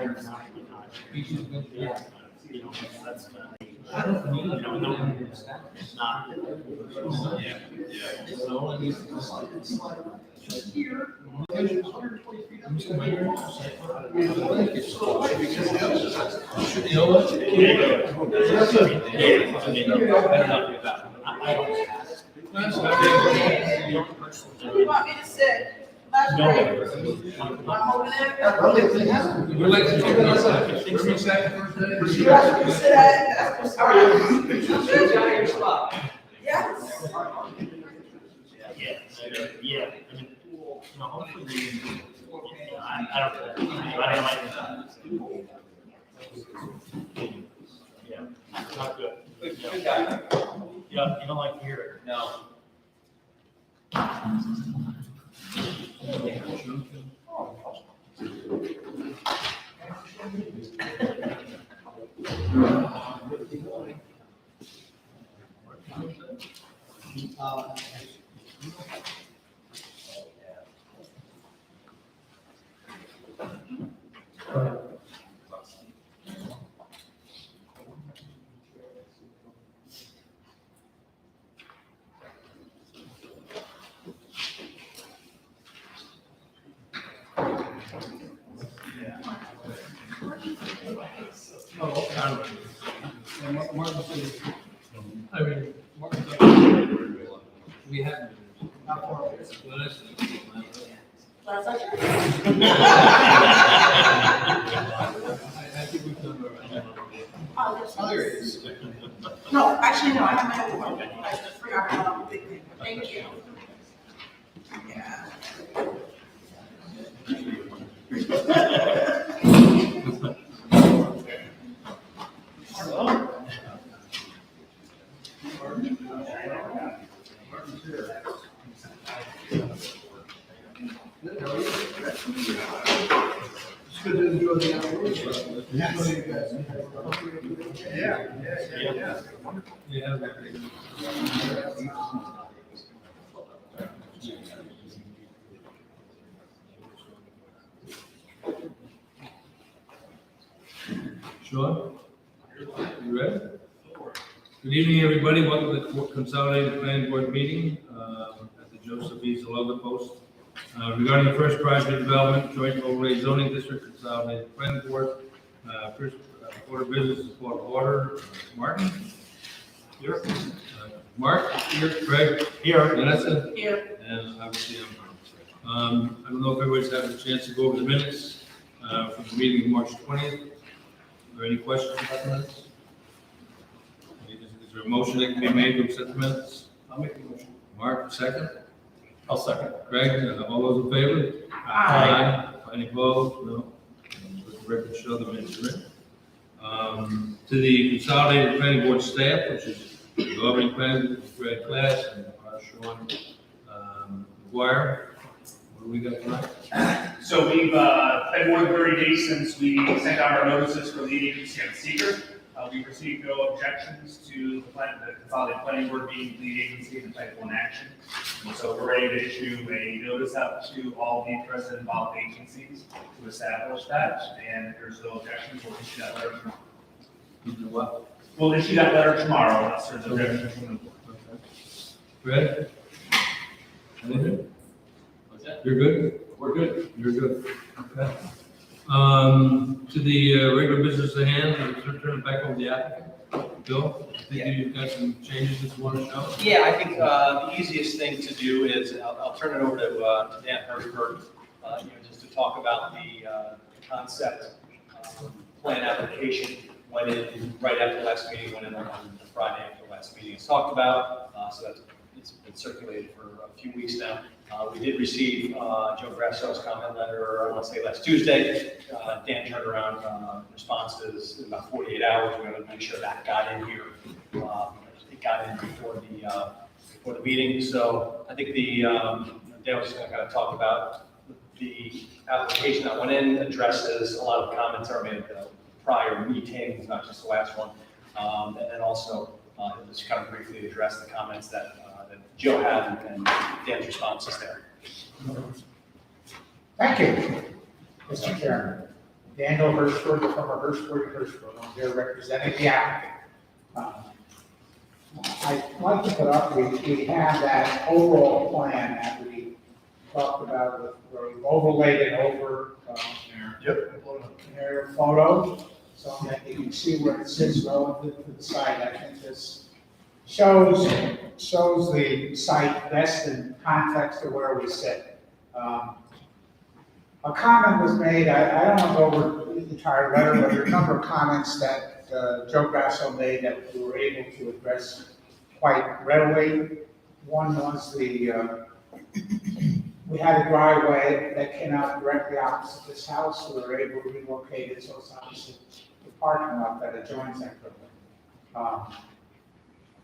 You know, that's I don't know. it's not. Yeah. You know what? Do you want me to sit? No. I'm over there. We're like, you want You want me to sit at? Yes. Yeah. I mean, you know, hopefully, I don't like that. Yeah, it's not good. Good guy. You don't like to hear it. No. I mean, we haven't. Well, that's- Last lecture? I think we've done all right. Oh, there is. No, actually, no, I have my own one. I just forgot about the big thing. Thank you. Yeah. It's good to enjoy the outdoors. Yeah. We have. Sean? You ready? Good evening, everybody. Welcome to the Consolidated Planning Board meeting at the Joseph E. Zaloga Post. Regarding the first project development, joint overlay zoning district, Consolidated Planning Board. First order of business is called order. Martin? Here. Mark? Here. Craig? Here. Vanessa? Here. And obviously, I don't know if everybody's had a chance to go over the minutes from the meeting of March 20th. Are there any questions about the minutes? Is there a motion that can be made to accept the minutes? I'll make the motion. Mark, second. I'll second. Craig, all those in favor? Aye. Any opposed? No. Let the record show the minutes are in. To the Consolidated Planning Board staff, which is the Albany Planning, Greg Class, and Sean McGuire. What do we got tonight? So we've been more than 30 days since we sent out our notices for lead agency and seeker. We've received no objections to the Consolidated Planning Board being lead agency in the type 1 action. So we're ready to issue a notice out to all the interested and involved agencies to establish that. And if there's no objections, we'll issue that letter tomorrow. You do what? We'll issue that letter tomorrow unless there's objections from the board. Fred? Anything? What's that? You're good? We're good. You're good. Okay. To the regular business at hand, I'll turn it back over to the applicant. Bill, I think you've got some changes that you want to show? Yeah, I think the easiest thing to do is, I'll turn it over to Dan Hertzberg, just to talk about the concept plan application. Went in right after last meeting, went in on the Friday after last meeting. It's talked about, so it's been circulated for a few weeks now. We did receive Joe Grasso's comment letter, I want to say last Tuesday. Dan turned around responses in about 48 hours. We're going to make sure that got in here. It got in before the meeting. So I think Dan was just going to kind of talk about the application that went in, addresses a lot of comments that are made at the prior meetings, not just the last one. And then also just kind of briefly address the comments that Joe had and Dan's responses there. Thank you, Mr. Chairman. Daniel Hirschberg, the former Hirschberg, they're representing the applicant. I'd like to put up, we have that overall plan that we talked about, where we've overlaid it over, an aerial photo, so that you can see where it sits relative to the site. I think this shows the site best in context of where we sit. A comment was made, I don't want to go over the entire letter, but there are a number of comments that Joe Grasso made that we were able to address quite readily. One was we had a driveway that came out directly opposite this house. We were able to relocate it, so it's opposite the parking lot that adjoins that building.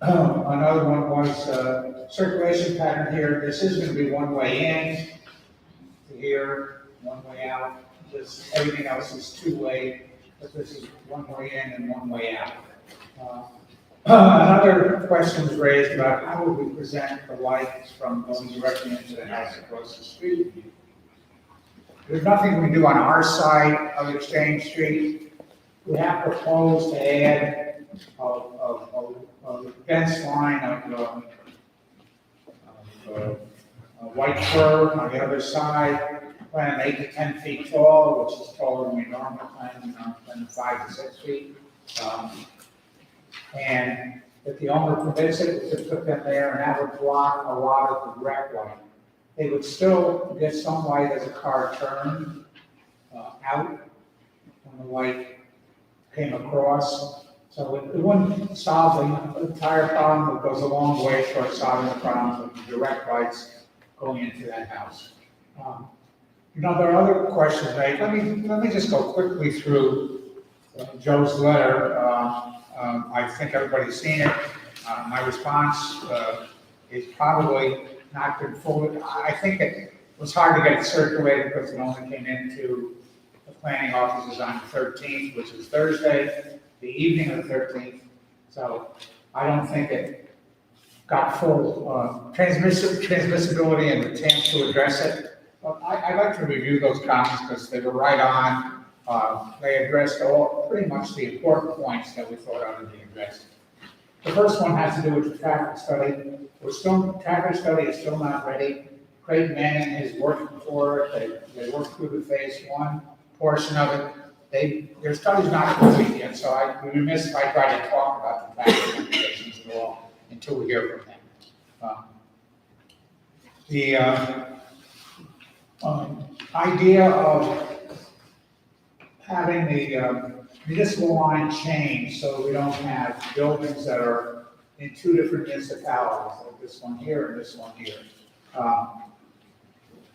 Another one was circulation pattern here. This is going to be one way in to here, one way out. Everything else is two-way, but this is one way in and one way out. Another question was raised about how would we present the lights from going directly into the house across the street. There's nothing we can do on our side of Exchange Street. We have proposed to add a fence line of white fir on the other side, plan 8 to 10 feet tall, which is taller than we normally plan 5 to 6 feet. And if the owner permits it, we could put them there, and that would block a lot of the direct light. They would still get some light as a car turned out when the light came across. So it wouldn't solve the entire problem. It goes a long way towards solving the problem of the direct lights going into that house. There are other questions made. Let me just go quickly through Joe's letter. I think everybody's seen it. My response is probably not been full. I think it was hard to get it circulated because it only came into the planning offices on the 13th, which is Thursday, the evening of the 13th. So I don't think it got full transmissibility and the chance to address it. But I'd like to review those comments because they were right on. They addressed pretty much the important points that we thought ought to be addressed. The first one has to do with the traffic study. Traffic study is still not ready. Craig Manning is working for it. They worked through the phase 1 portion of it. Their study's not complete yet, so I'd be remiss if I try to talk about the traffic implications at all until we hear from them. The idea of having the municipal line change so we don't have buildings that are in 2 different municipalities, like this one here and this one here.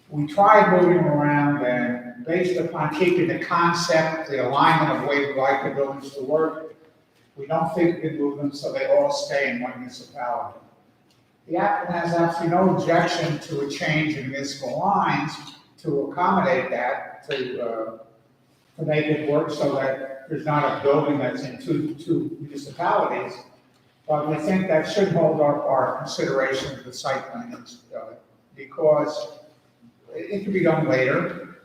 We tried moving around, and based upon keeping the concept, the alignment of the way we like the buildings to work, we don't think we can move them so they all stay in one municipality. The applicant has absolutely no objection to a change in municipal lines to accommodate that, to make it work so that there's not a building that's in two municipalities. But we think that should hold our consideration of the site plan, because it can be done later,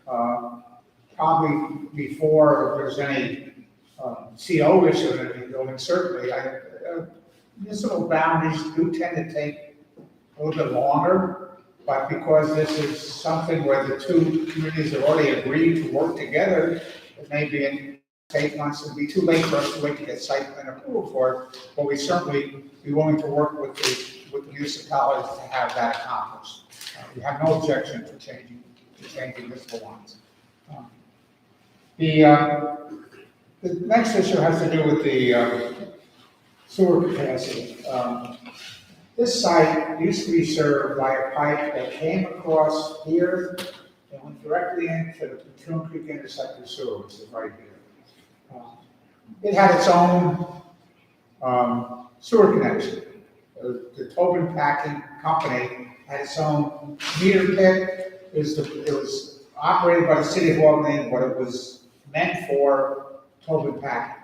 probably before there's any CO issue in any building, certainly. Municipal boundaries do tend to take a little bit longer, but because this is something where the 2 communities have already agreed to work together, it may be take months. It'd be too late for us to wait to get site plan approval for it, but we certainly be willing to work with the municipalities to have that accomplished. We have no objection to changing municipal lines. The next issue has to do with the sewer capacity. This site used to be served by a pipe that came across here and went directly into the Platoon Creek Intersector sewer, which is right here. It had its own sewer connection. The Tobin Packing Company had its own meter pit. It was operated by the city of Albany, but it was meant for Tobin Packing.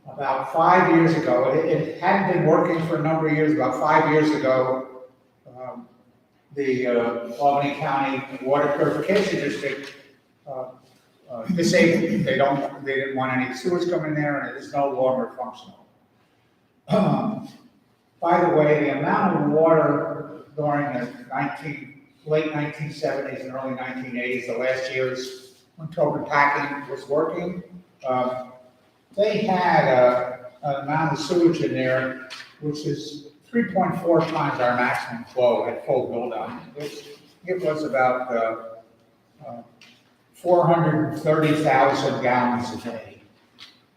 About 5 years ago, it hadn't been working for a number of years. About 5 years ago, the Albany County Water Purification District disabled. They didn't want any sewage coming there, and it is no longer functional. By the way, the amount of water during the late 1970s and early 1980s, the last years when Tobin Packing was working, they had an amount of sewage in there which is 3.4 times our maximum flow at full build-out. It was about 430,000 gallons a day.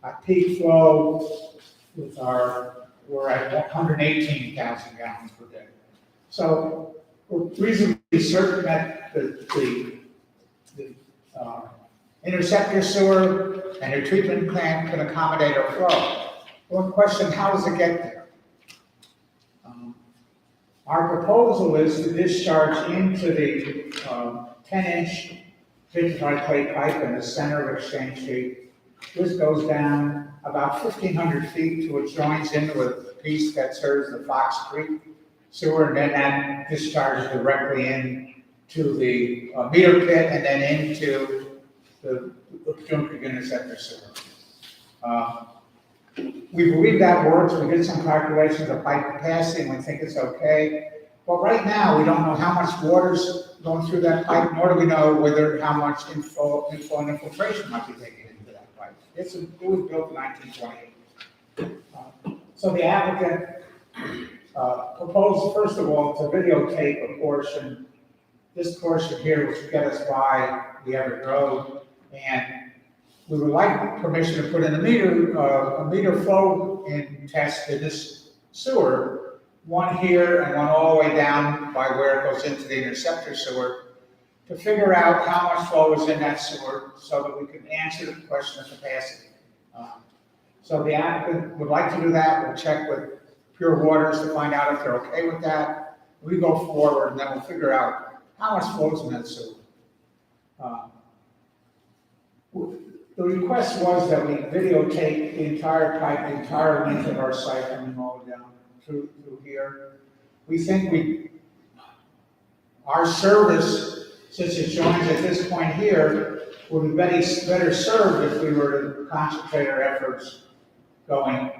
At peak flow, we're at 118,000 gallons per day. So we're reasonably certain that the interceptor sewer and the treatment plant can accommodate our flow. One question, how does it get there? Our proposal is to discharge into the 10-inch vitrified clay pipe in the center of Exchange Street. This goes down about 1,500 feet till it joins into a piece that serves the Fox Creek sewer, and then that discharges directly into the meter pit and then into the Junker interceptor sewer. We believe that works. We did some calculations of pipe capacity, and we think it's okay. But right now, we don't know how much water's going through that pipe, nor do we know how much inflow and infiltration might be taken into that pipe. It was built in 1928. So the applicant proposed, first of all, to videotape a portion, this portion here, which would get us by the Everett Road, and we would like permission to put in a meter flow in test in this sewer, one here and one all the way down by where it goes into the interceptor sewer, to figure out how much flow is in that sewer so that we can answer the question of capacity. So the applicant would like to do that. We'll check with Pure Waters to find out if they're okay with that. We go forward and then we'll figure out how much flows in that sewer. The request was that we videotape the entire pipe, the entire length of our site coming all the way down through here. We think our service, since it joins at this point here, would be better served if we were to concentrate our efforts going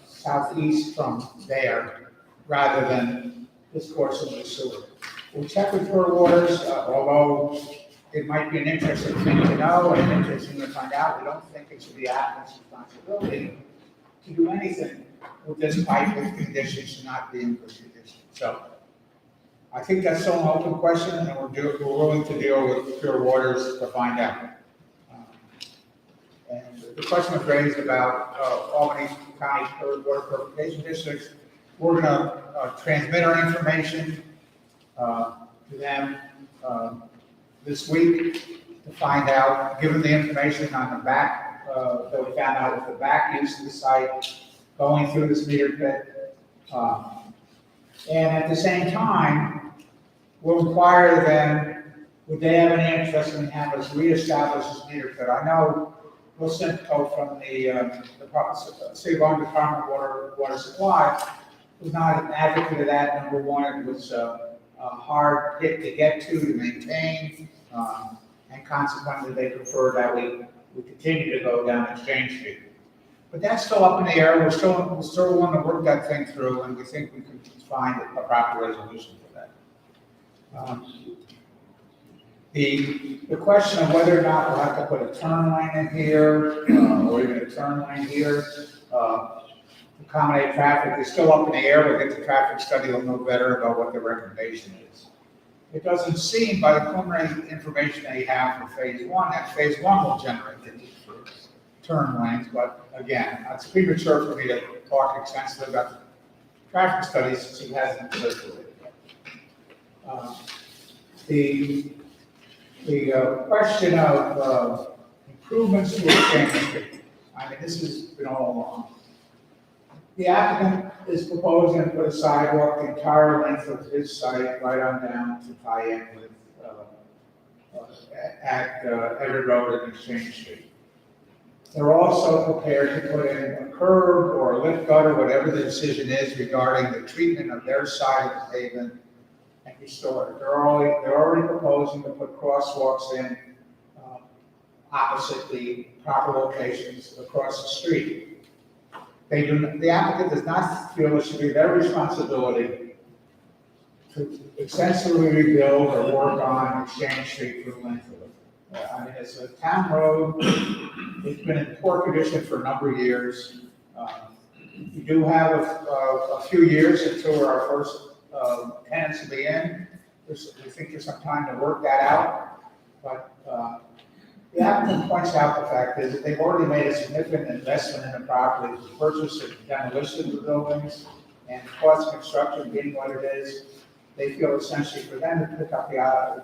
southeast from there, rather than this course of the sewer. We'll check with Pure Waters, although it might be an interesting thing to know and an interesting to find out. We don't think it should be applicant's responsibility to do anything with this pipe if conditions should not be in good condition. So I think that's still an open question, and we're willing to deal with Pure Waters to find out. And the question was raised about Albany County Water Purification Districts. We're going to transmit our information to them this week to find out, given the information on the back, that we found out with the back use of the site, going through this meter pit. And at the same time, we'll inquire them, would they have any interest in having us reestablish this meter pit? I know Will Simcoe from the City of Orange Department of Water Supply was not an advocate of that. Number one, it was a hard pit to get to maintain, and consequently they prefer that we continue to go down Exchange Street. But that's still up in the air. We're still want to work that thing through, and we think we can find a proper resolution for that. The question of whether or not we'll have to put a turn lane in here, or even a turn lane here, to accommodate traffic is still up in the air. We'll get the traffic study, we'll know better about what the recommendation is. It doesn't seem, by the preliminary information that you have for phase one, that phase one will generate the need for turn lanes, but again, it's premature for me to talk extensively about the traffic studies since it hasn't been circulated yet. The question of improvements to Exchange Street, I mean, this has been all along. The applicant is proposing to put a sidewalk the entire length of his site right on down to tie in with at Everett Road and Exchange Street. They're also prepared to put in a curb or a lift gutter, whatever the decision is regarding the treatment of their side of the pavement, and restore it. They're already proposing to put crosswalks in opposite the proper locations across the street. The applicant does not feel it should be their responsibility to extensively rebuild or work on Exchange Street for the length of it. I mean, it's a town road, it's been in poor condition for a number of years. We do have a few years until our first tenants will be in. We think there's some time to work that out, but the applicant points out the fact is that they've already made a significant investment in the property, the purchase and demolition of the buildings, and the cost of construction being what it is. They feel essentially for them to pick up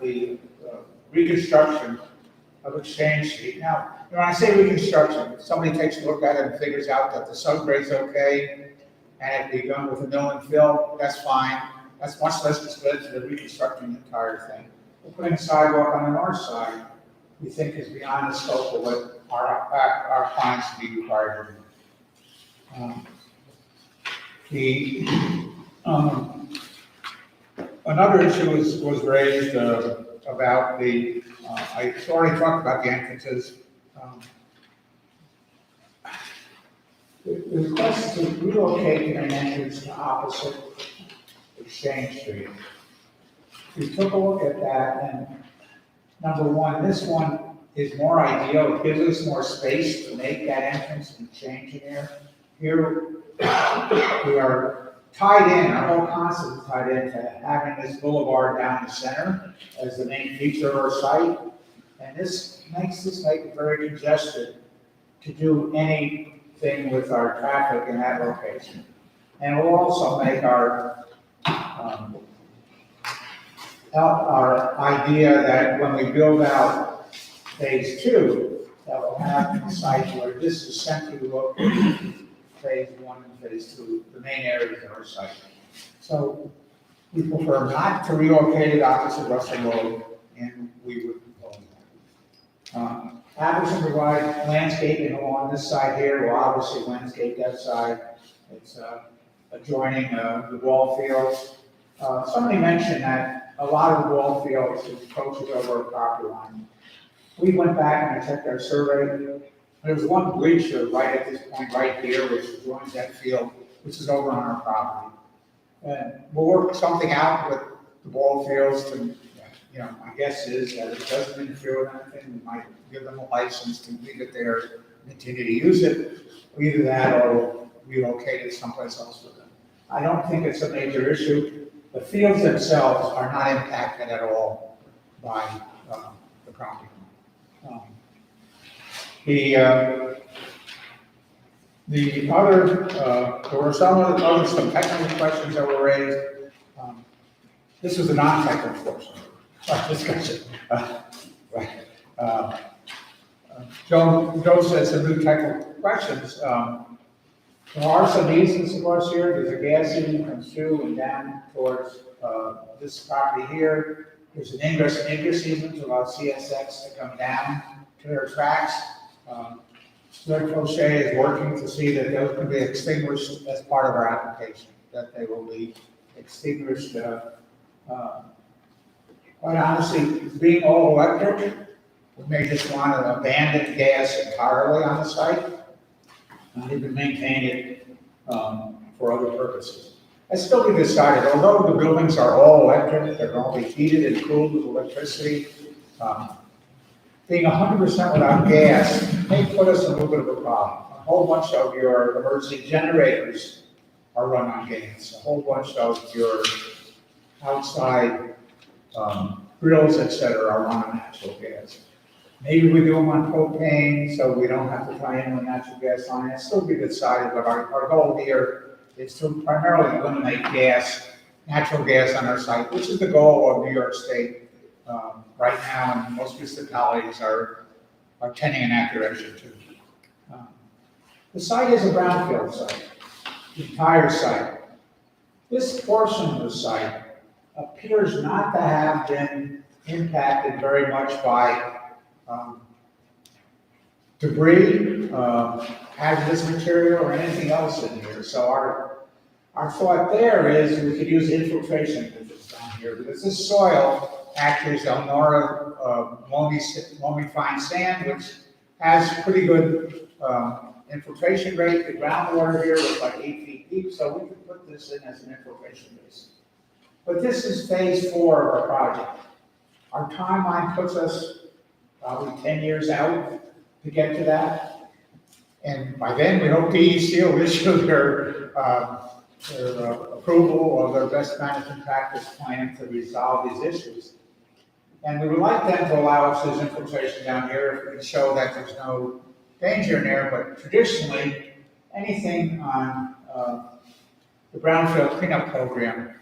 the reconstruction of Exchange Street. Now, when I say reconstruction, somebody takes a look at it and figures out that the subgrade's okay, and it be done with a mill and fill, that's fine. That's much less expensive than reconstructing the entire thing. We're putting a sidewalk on the north side, we think is beyond the scope of what our clients would be required to do. Another issue was raised about the, I already talked about the entrances. The request to relocate an entrance to opposite Exchange Street. We took a look at that, and number one, this one is more ideal. It gives us more space to make that entrance and change in there. Here, we are tied in, our whole concept is tied into having this boulevard down the center as the main feature of our site. And this makes it very congested to do anything with our traffic in that location. And we'll also make our idea that when we build out phase 2, that we'll have a site where this is centrally located, phase 1 and phase 2, the main areas of our site. So we prefer not to relocate it opposite Russell Road, and we would propose that. Applicant provide landscaping along this side here, we'll obviously landscape that side. It's adjoining the ball fields. Somebody mentioned that a lot of the ball fields approaches over our property line. We went back and I checked our survey. There was one bleacher right at this point, right here, which joins that field, which is over on our property. And we'll work something out with the ball fields to, my guess is that if it doesn't interfere with anything, we might give them a license to leave it there and continue to use it. Either that or relocate it someplace else with them. I don't think it's a major issue. The fields themselves are not impacted at all by the property. The other, there were some technical questions that were raised. This was a non-technical portion of discussion. Joe said some new technical questions. There are some easements across here. There's a gas easement comes through and down towards this property here. There's an ingress and egress easement to allow CSX to come down to their tracks. Greg Crochet is working to see that those can be extinguished as part of our application, that they will be extinguished. Quite honestly, being all electric, we may just want to abandon gas entirely on the site and even maintain it for other purposes. It's still be decided, although the buildings are all electric, they're going to be heated and cooled with electricity. Being 100% without gas may put us in a little bit of a problem. A whole bunch of your emergency generators are run on gas. A whole bunch of your outside grills, etc., are run on natural gas. Maybe we do them on propane, so we don't have to tie in with natural gas line. It's still be decided, but our goal here is to primarily eliminate natural gas on our site, which is the goal of New York State right now, and most municipalities are tending in that direction too. The site is a brownfield site, the entire site. This portion of the site appears not to have been impacted very much by debris, hazardous material, or anything else in here. So our thought there is we could use infiltration methods down here, because this soil actually is Elnora loamy fine sand, which has pretty good infiltration rate. The groundwater here is like 8 feet deep, so we could put this in as an infiltration basin. But this is phase 4 of our project. Our timeline puts us probably 10 years out to get to that. And by then, we hope DEC will issue their approval of their best management practice plan to resolve these issues. And we would like them to allow us this infiltration down here if we can show that there's no danger in there. But traditionally, anything on the brownfield cleanup program,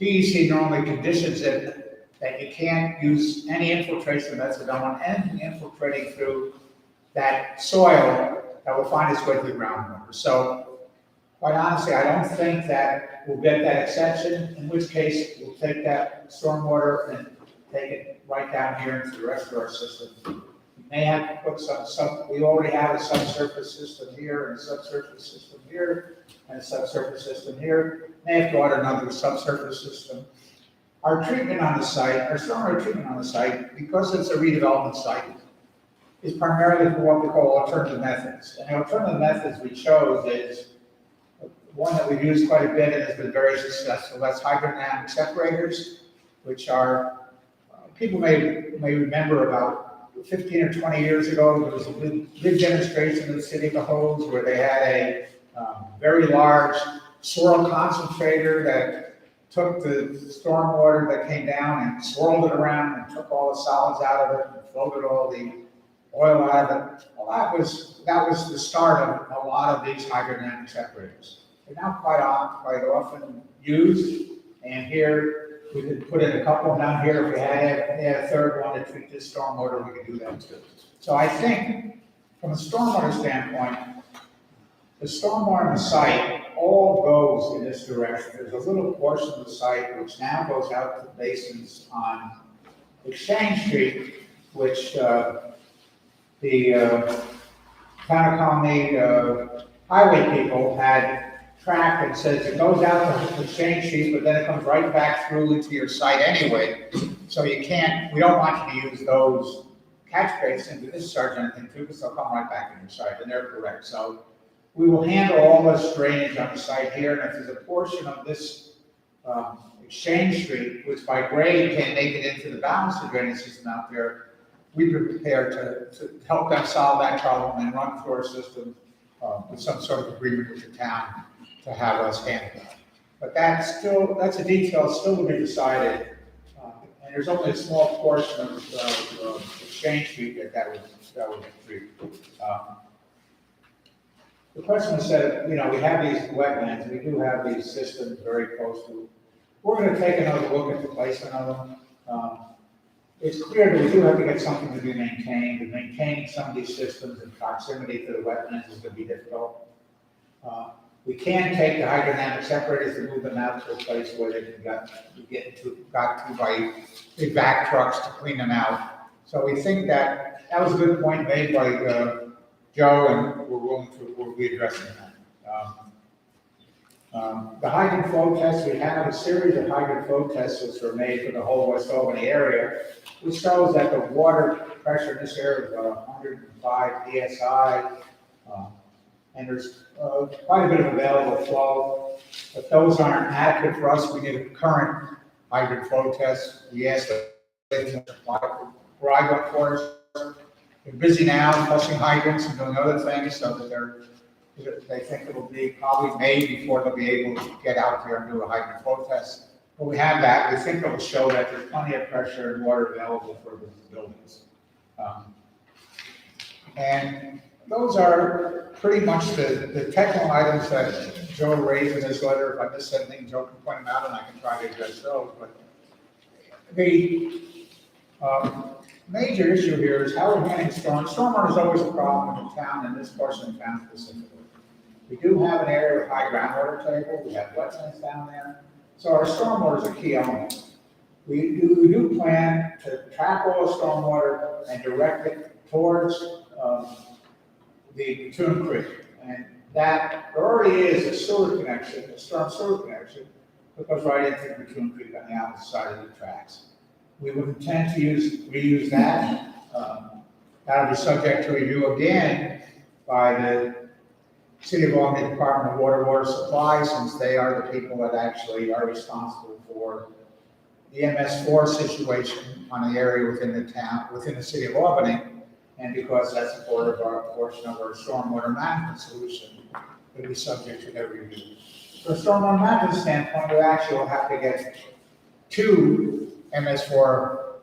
DEC normally conditions it that you can't use any infiltration method on anything infiltrating through that soil that will find its way to the groundwater. So, quite honestly, I don't think that we'll get that exception, in which case we'll take that stormwater and take it right down here into the rest of our system. We may have to put we already have a subsurface system here, and a subsurface system here, and a subsurface system here. May have to add another subsurface system. Our treatment on the site, our stormwater treatment on the site, because it's a redevelopment site, is primarily for what we call alternative methods. And the alternative methods we chose is one that we've used quite a bit and has been very successful. That's hydrodynamic separators, which are, people may remember about 15 or 20 years ago, there was a big demonstration in the city of the Hose where they had a very large swirl concentrator that took the stormwater that came down and swirled it around and took all the solids out of it and floated all the oil out of it. Well, that was the start of a lot of these hydrodynamic separators. They're now quite often used, and here we could put in a couple down here. If we had a third one to treat this stormwater, we could do that too. So I think from a stormwater standpoint, the stormwater on the site all goes in this direction. There's a little portion of the site which now goes out to basins on Exchange Street, which the town of Colony highway people had tracked and says it goes out to Exchange Street, but then it comes right back through into your site anyway. So we don't want you to use those catch basins to discharge anything too, because they'll come right back in your site, and they're correct. So we will handle all this drainage on the site here, and if there's a portion of this Exchange Street, which by grade can make it into the balance of drainage system out there, we'd be prepared to help them solve that problem and run through our system with some sort of agreement with the town to have us handle that. But that's a detail still to be decided, and there's only a small portion of Exchange Street that would treat. The question was said, we have these wetlands, we do have these systems very close to. We're going to take another look at the placement of them. It's clear that we do have to get something to be maintained, and maintaining some of these systems in proximity to the wetlands is going to be difficult. We can take the hydrodynamic separators and move them out to a place where they can get to by big back trucks to clean them out. So we think that was a good point made by Joe, and we'll be addressing that. The hydrant flow tests, we have a series of hydrant flow tests which were made for the whole West Albany area, which shows that the water pressure in this area is 105 psi, and there's quite a bit of available flow. If those aren't adequate for us, we need a current hydrant flow test. We asked them to apply for hydrant floors. They're busy now flushing hydrants and doing other things, so that they think it will be probably May before they'll be able to get out there and do a hydrant flow test. But we have that. We think it will show that there's plenty of pressure and water available for the buildings. And those are pretty much the technical items that Joe raised in his letter. If I missed anything, Joe can point them out and I can try to address those. But the major issue here is how we're handling storm. Stormwater is always a problem in the town, and this portion of town specifically. We do have an area with high groundwater table. We have wetlands down there. So our stormwater is a key element. We do plan to trap all the stormwater and direct it towards the Toon Creek. And that there already is a sewer connection, a storm sewer connection, that goes right into the Toon Creek on the opposite side of the tracks. We would intend to reuse that. That'll be subject to review again by the City of Albany Department of Water Supply, since they are the people that actually are responsible for the MS4 situation on the area within the town, within the City of Albany, and because that's a portion of our stormwater management solution, it'll be subject to their review. From a stormwater management standpoint, we actually will have to get 2 MS4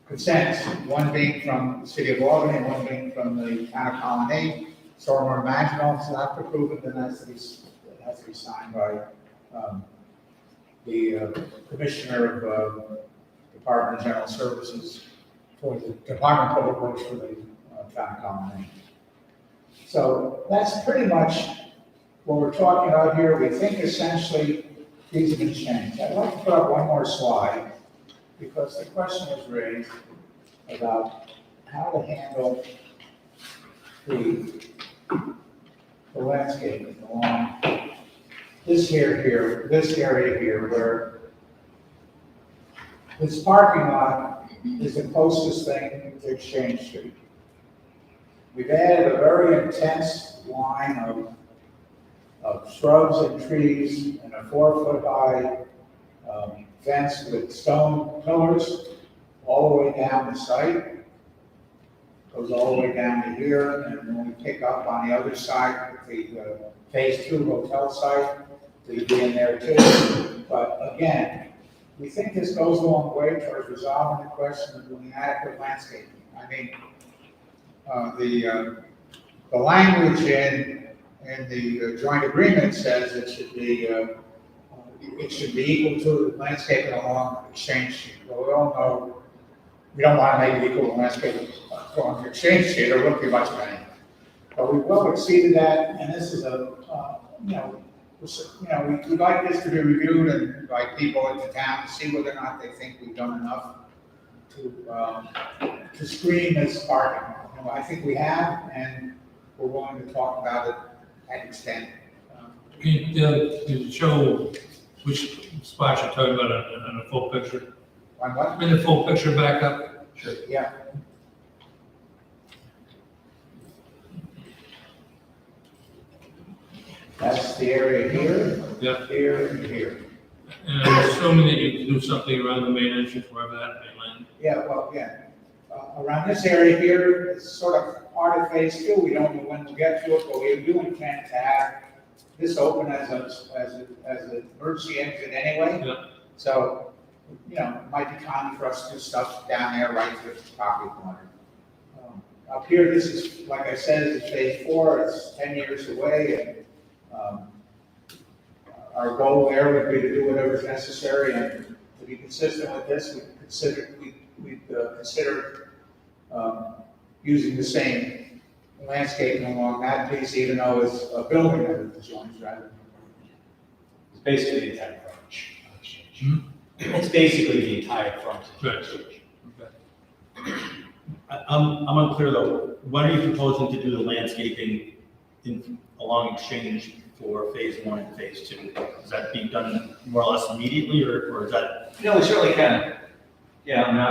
consents, one being from the City of Albany and one being from the town of Colonnade. Stormwater management officer have to approve it, then it has to be signed by the Commissioner of Department of General Services for the Department of Public Works for the town of Colonnade. So that's pretty much what we're talking about here. We think essentially these have been changed. I'd like to put up one more slide because the question was raised about how to handle the landscape along this area here, where this parking lot is the closest thing to Exchange Street. We've added a very intense line of shrubs and trees and a 4-foot high fence with stone pillars all the way down the site. Goes all the way down to here, and when we pick up on the other side, the phase 2 hotel site, we'd be in there too. But again, we think this goes a long way towards resolving the question of doing adequate landscaping. I mean, the language in the joint agreement says it should be equal to landscaping along Exchange Street. Well, we all know we don't want to make it equal to landscaping along Exchange Street, or wouldn't be much of any. But we well exceeded that, and this is we'd like this to be reviewed and by people in the town to see whether or not they think we've done enough to screen this parking. I think we have, and we're willing to talk about it at extent. Can you show which spots you're talking about on a full picture? On what? Bring the full picture back up. Sure. Yeah. That's the area here, Yeah. here, and here. And I'm assuming that you can do something around the main entrance, wherever that may land. Yeah, well, yeah. Around this area here, it's sort of part of phase 2. We don't know when we'll get to it, but we do intend to have this open as an emergency exit anyway. Yeah. So, it might be time for us to do stuff down there right to the property corner. Up here, this is, like I said, is phase 4. It's 10 years away, and our goal there would be to do whatever's necessary, and to be consistent with this, we'd consider using the same landscaping along that piece, even though it's a building that it joins, rather. It's basically the entire frontage. It's basically the entire frontage. Right. Okay. I'm unclear though, when are you proposing to do the landscaping along Exchange for phase 1 and phase 2? Is that being done more or less immediately, or is that? We certainly can. Yeah, I mean,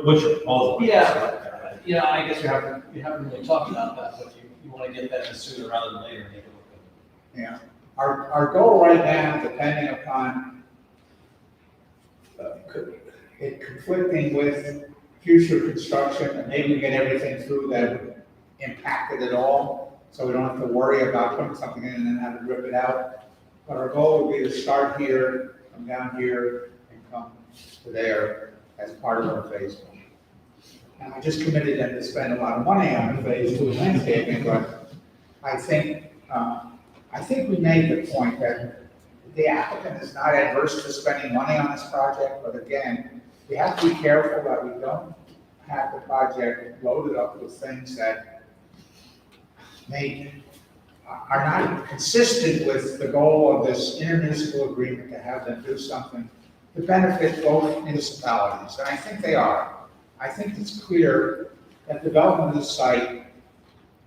What's your proposal? Yeah. I guess you haven't really talked about that, but you want to get that sooner rather than later. Make it look good. Yeah. Our goal right now, depending upon it conflicting with future construction, and maybe we get everything through that would impact it at all, so we don't have to worry about putting something in and then have to rip it out. But our goal would be to start here, come down here, and come to there as part of our phase 1. And I just committed them to spend a lot of money on the phase 2 landscaping, but I think we made the point that the applicant is not adverse to spending money on this project, but again, we have to be careful that we don't have the project loaded up with things that are not consistent with the goal of this intermunicipal agreement to have them do something to benefit both municipalities, and I think they are. I think it's clear that development of this site,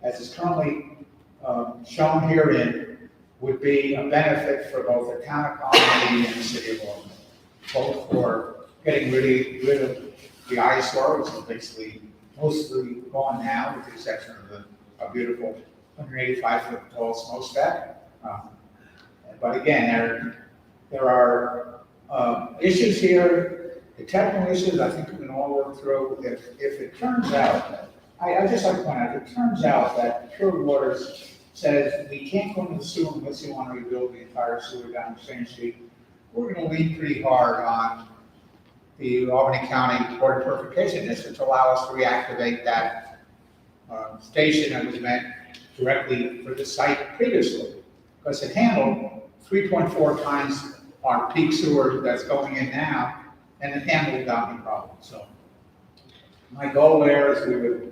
as is currently shown herein, would be a benefit for both the town of Colonnade and the city of Albany. both for getting rid of the eyesore, which is basically mostly gone now, with the exception of a beautiful 185-foot tall smokestack. But again, there are issues here, the technical issues I think we can all work through. If it turns out, I just like to point out, if it turns out that Pure Waters says we can't go into the sewer unless you want to rebuild the entire sewer down the same street, we're going to lean pretty hard on the Albany County Board of Purification District to allow us to reactivate that station that was meant directly for the site previously, because it handled 3.4 times our peak sewer that's going in now, and it handled without any problem. So my goal there is we would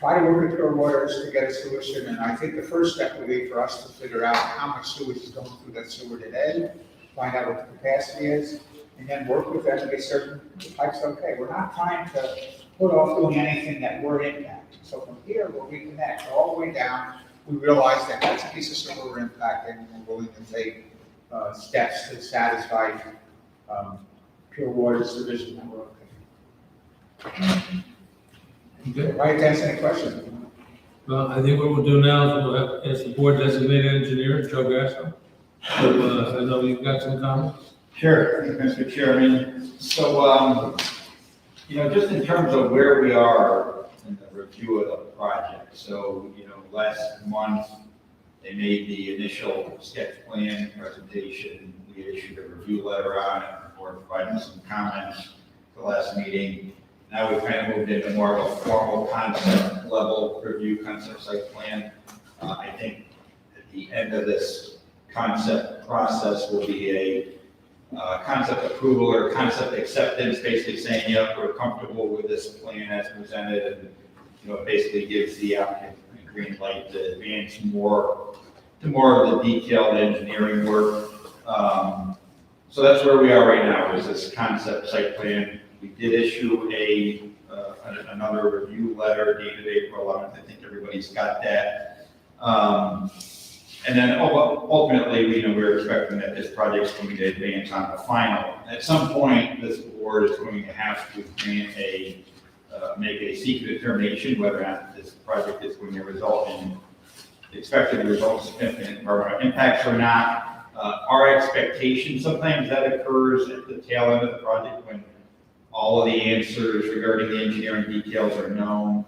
try to work with Pure Waters to get a solution, and I think the first step would be for us to figure out how much sewage is going through that sewer today, find out what the capacity is, and then work with them to get certain pipes okay. We're not trying to put off doing anything that we're impacting. So from here, we'll reconnect all the way down. We realize that that's a piece of sewer we're impacting, and we're willing to take steps to satisfy Pure Water's division that we're okay. Okay. Right, to answer any questions? Well, I think what we'll do now is we'll have, ask the board designated engineer, Joe Gasso. I know you've got some comments. Sure, Mr. Chairman. So, just in terms of where we are in the review of the project. So, last month, they made the initial sketch plan presentation. We issued a review letter on it, or provided some comments at the last meeting. Now we've kind of moved into more of a formal concept level review, concept site plan. I think at the end of this concept process will be a concept approval or concept acceptance, basically saying, yep, we're comfortable with this plan as presented, and it basically gives the applicant a green light to advance more of the detailed engineering work. So that's where we are right now, is this concept site plan. We did issue another review letter dated April 11th. I think everybody's got that. And then ultimately, we're expecting that this project's going to advance on the final. At some point, this board is going to have to make a secret determination whether or not this project is going to result in expected results, significant environmental impacts or not. Our expectation, sometimes that occurs at the tail end of the project when all of the answers regarding the engineering details are known.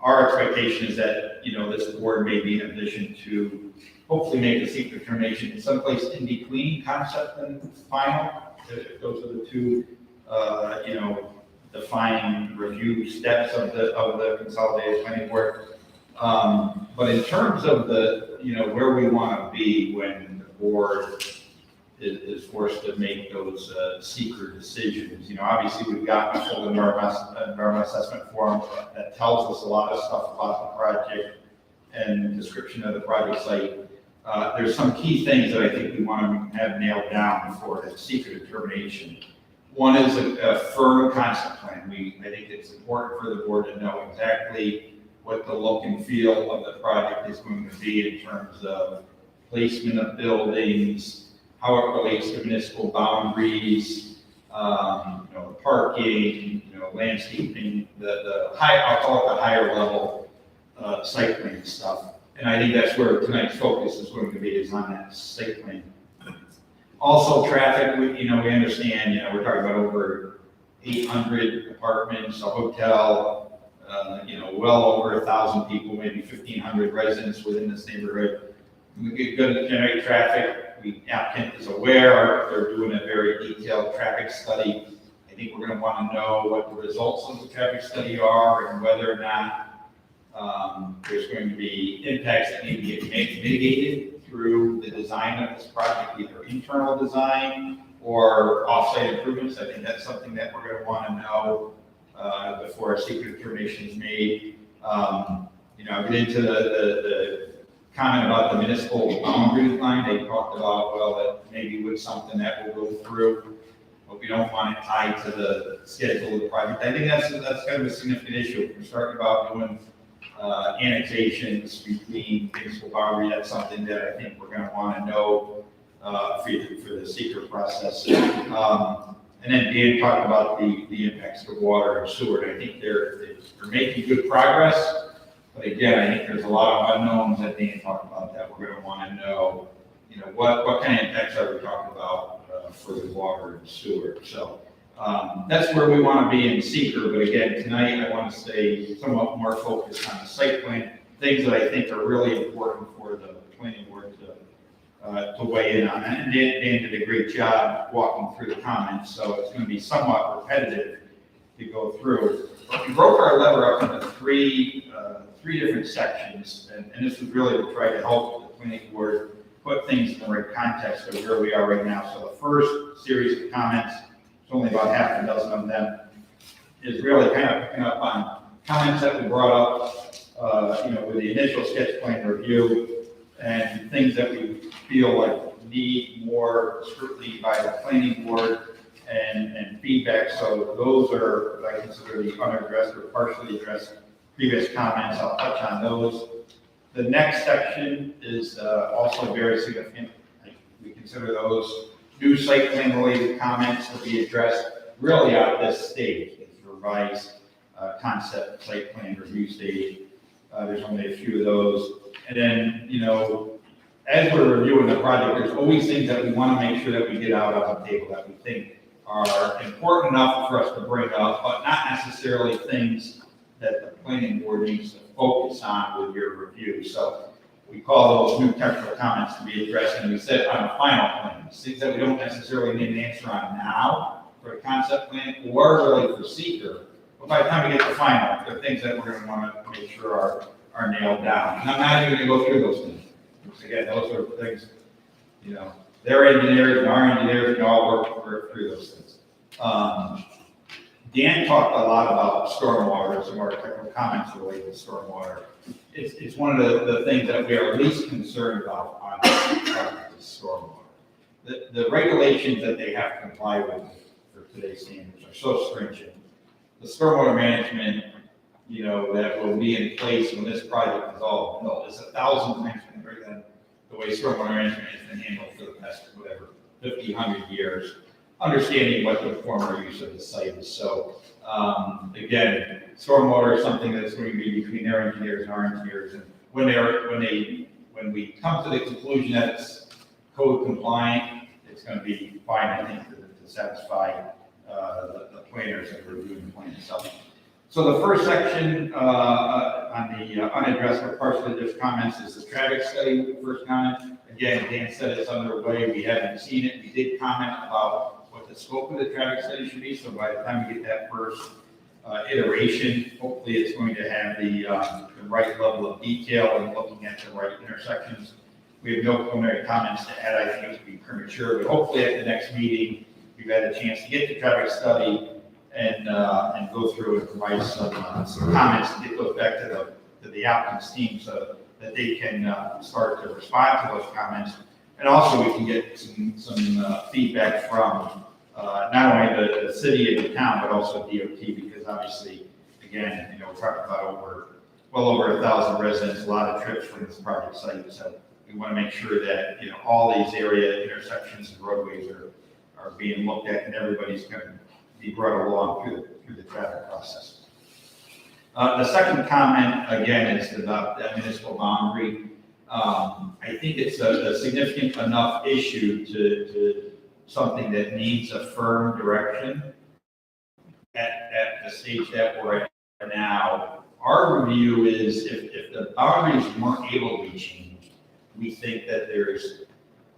Our expectation is that, this board may be in a position to hopefully make a secret determination someplace in between concept and final. If those are the two, defined review steps of the Consolidated Planning Board. But in terms of where we want to be when the board is forced to make those secret decisions. Obviously we've got a full environmental assessment form that tells us a lot of stuff about the project and description of the project site. There's some key things that I think we want to have nailed down before the secret determination. One is a firm concept plan. I think it's important for the board to know exactly what the look and feel of the project is going to be in terms of placement of buildings, how it relates to municipal boundaries, the parking, landscaping, I'll call it the higher level site plan stuff. And I think that's where tonight's focus is going to be, is on that site plan. Also, traffic, we understand, we're talking about over 800 apartments, a hotel, well over 1,000 people, maybe 1,500 residents within this neighborhood. We're going to generate traffic. The applicant is aware, they're doing a very detailed traffic study. I think we're going to want to know what the results of the traffic study are and whether or not there's going to be impacts that need to get mitigated through the design of this project, either internal design or off-site improvements. I think that's something that we're going to want to know before a secret determination is made. I'll get into the comment about the municipal boundary line. They talked about, well, that maybe with something that will go through, but we don't want it tied to the schedule of the project. I think that's kind of a significant issue. If we're starting about doing annexations between municipal boundary, that's something that I think we're going to want to know for the seeker process. And then Dan talked about the impacts to water and sewer, and I think they're making good progress. But again, I think there's a lot of unknowns that Dan talked about that we're gonna wanna know, what kind of impacts are we talking about for the water and sewer? So that's where we wanna be in seeker, but again, tonight I wanna stay somewhat more focused on the site plan, things that I think are really important for the planning board to weigh in on. And Dan did a great job walking through the comments, so it's gonna be somewhat repetitive to go through. But we broke our letter up into three different sections, and this was really to try to help the planning board put things in the right context of where we are right now. So the first series of comments, it's only about half a dozen of them, is really kind of picking up on comments that we brought up, with the initial sketch plan review, and things that we feel like need more scrutiny by the planning board and feedback. So those are what I consider the unaddressed or partially addressed previous comments. I'll touch on those. The next section is also very significant. We consider those new site plan related comments to be addressed really at this stage, this revised concept site plan review stage. There's only a few of those. And then, as we're reviewing the project, there's always things that we want to make sure that we get out on the table that we think are important enough for us to bring up, but not necessarily things that the planning board needs to focus on with your review. So we call those new technical comments to be addressed, and we said on the final plan, things that we don't necessarily need an answer on now for a concept plan or really for seeker. But by the time we get to final, they're things that we're going to want to make sure are nailed down. And I'm not even going to go through those things. Because again, those are things, their engineers and our engineers can all work through those things. Dan talked a lot about stormwater, some more technical comments related to stormwater. It's one of the things that we are least concerned about on this project is stormwater. The regulations that they have to comply with for today's standards are so stringent. The stormwater management, that will be in place when this project is all built is 1,000 times better than the way stormwater management has been handled for the past, 50, 100 years, understanding what the former use of the site is. So, again, stormwater is something that's going to be between their engineers and our engineers. And when we come to the conclusion that it's code compliant, it's going to be fine, I think, to satisfy the planners that are reviewing the plan itself. So the first section on the unaddressed or partially addressed comments is the traffic study. First comment, again, Dan said it's underway. We haven't seen it. We did comment about what the scope of the traffic study should be. So by the time we get that first iteration, hopefully it's going to have the right level of detail and looking at the right intersections. We have no preliminary comments to add. I think it would be premature, but hopefully at the next meeting, we've had a chance to get the traffic study and go through and provide some comments to get those back to the applicant's team so that they can start to respond to those comments. And also we can get some feedback from not only the city and the town, but also DOT, because obviously, again, we're talking about well over 1,000 residents, a lot of trips from this project site. So we want to make sure that, all these area intersections and roadways are being looked at and everybody's going to be brought along through the traffic process. The second comment, again, is about the municipal boundary. I think it's a significant enough issue to something that needs a firm direction at the stage that we're at now. Our review is if the boundaries weren't able to be changed, we think that there's,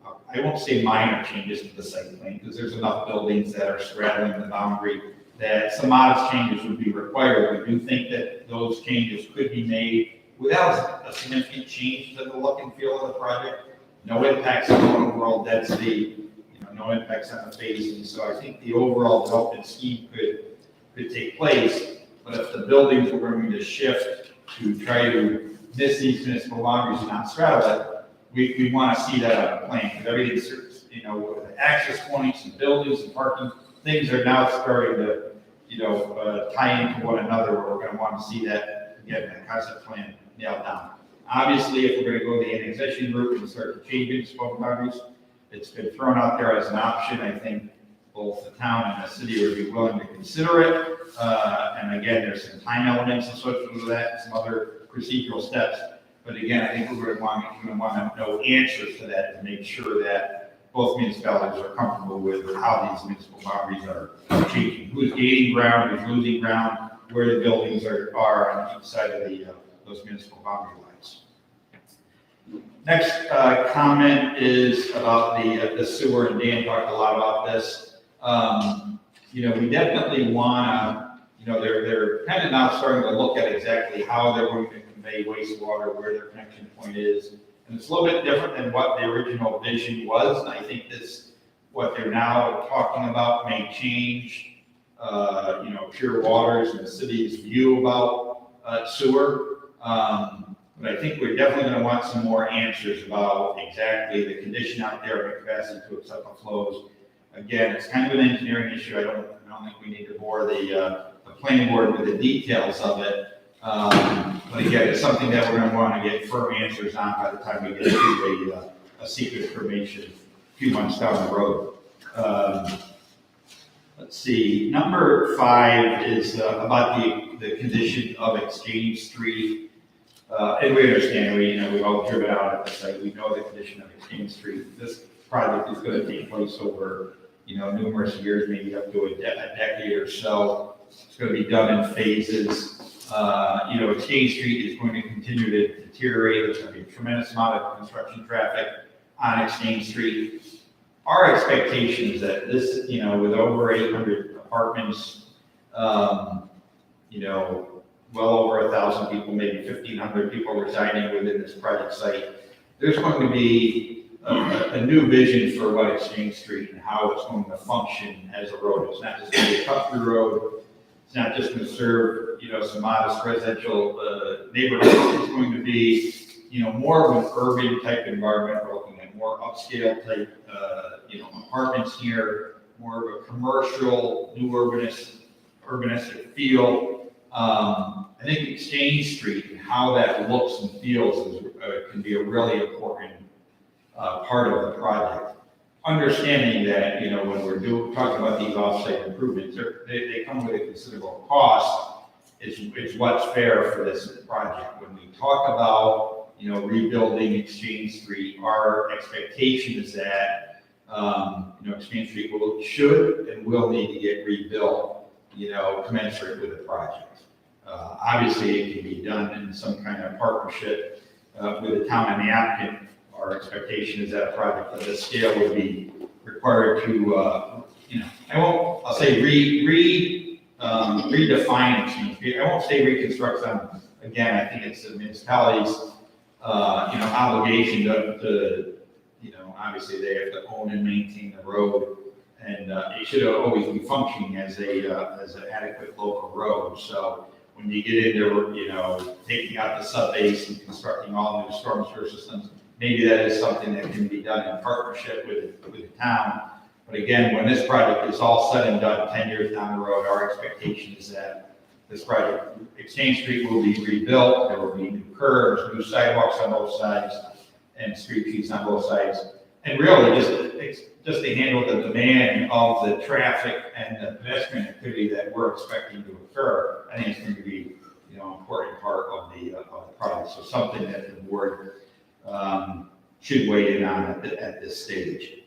I won't say minor changes to the site plan, because there's enough buildings that are straddling the boundary that some modest changes would be required. We do think that those changes could be made without a significant change to the look and feel of the project. No impacts on overall density, no impacts on the phasing. So I think the overall development scheme could take place, but if the buildings were going to shift to try to miss these municipal boundaries and not straddle it, we want to see that on the plan, because everything's, with the access points and buildings and parking, things are now starting to, tie into one another, where we're going to want to see that, again, that concept plan nailed down. Obviously, if we're going to go the annexation route and start changing spoken boundaries, It's been thrown out there as an option. I think both the town and the city would be willing to consider it. And again, there's some time elements associated with that, some other procedural steps. But again, I think we're going to want to know answers to that to make sure that both municipalities are comfortable with how these municipal boundaries are changing. Who's gaining ground, who's losing ground, where the buildings are on each side of those municipal boundary lines. Next comment is about the sewer, and Dan talked a lot about this. We definitely want to, they're kind of now starting to look at exactly how they're going to convey wastewater, where their connection point is. And it's a little bit different than what the original vision was. And I think what they're now talking about may change, Pure Waters and the city's view about sewer. But I think we're definitely going to want some more answers about exactly the condition out there, the capacity to accept the flows. Again, it's kind of an engineering issue. I don't think we need to bore the planning board with the details of it. But again, it's something that we're going to want to get firm answers on by the time we get to a secret information a few months down the road. Let's see, number 5 is about the condition of Exchange Street. And we understand, we've all driven out at the site. We know the condition of Exchange Street. This project is going to take place over, numerous years, maybe up to a decade or so. It's going to be done in phases. Exchange Street is going to continue to deteriorate. There's going to be a tremendous amount of construction traffic on Exchange Street. Our expectation is that this, with over 800 apartments, well over 1,000 people, maybe 1,500 people residing within this project site, there's going to be a new vision for what Exchange Street and how it's going to function as a road. It's not just going to be a cut-through road. It's not just going to serve, some modest residential neighborhoods. It's going to be, more of an urban type environment. We're looking at more upscale type, apartments here, more of a commercial, new urbanistic feel. I think Exchange Street and how that looks and feels can be a really important part of the project. Understanding that, when we're talking about these off-site improvements, they come with a considerable cost. It's what's fair for this project. When we talk about, rebuilding Exchange Street, our expectation is that, Exchange Street should and will need to get rebuilt, commensurate with the project. Obviously, it can be done in some kind of partnership with the town and the applicant. Our expectation is that a project of this scale would be required to, I'll say redefine Exchange Street. I won't say reconstruct them. Again, I think it's the municipality's, obligation to, obviously they have to own and maintain the road, and it should always be functioning as an adequate local road. So when you get into, taking out the subbase and constructing all new storm sewer systems, maybe that is something that can be done in partnership with the town. But again, when this project is all said and done, 10 years down the road, our expectation is that this project, Exchange Street, will be rebuilt. There will be new curbs, new sidewalks on both sides, and street trees on both sides. And really, just to handle the demand of the traffic and the pedestrian activity that we're expecting to occur, I think it's going to be, an important part of the project. So something that the board should weigh in on at this stage.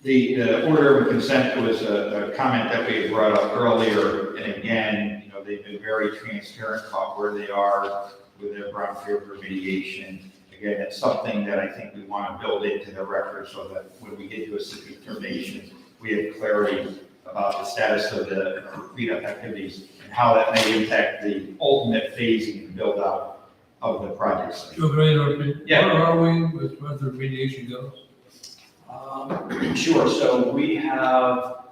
The order of consent was a comment that we brought up earlier, and again, they've been very transparent about where they are with their brownfield remediation. Again, it's something that I think we want to build into the record so that when we get to a city determination, we have clarity about the status of the cleanup activities and how that may impact the ultimate phasing and build out of the project. Joe, can I interrupt? Yeah. Where are we as far as the remediation goes? Sure, so we have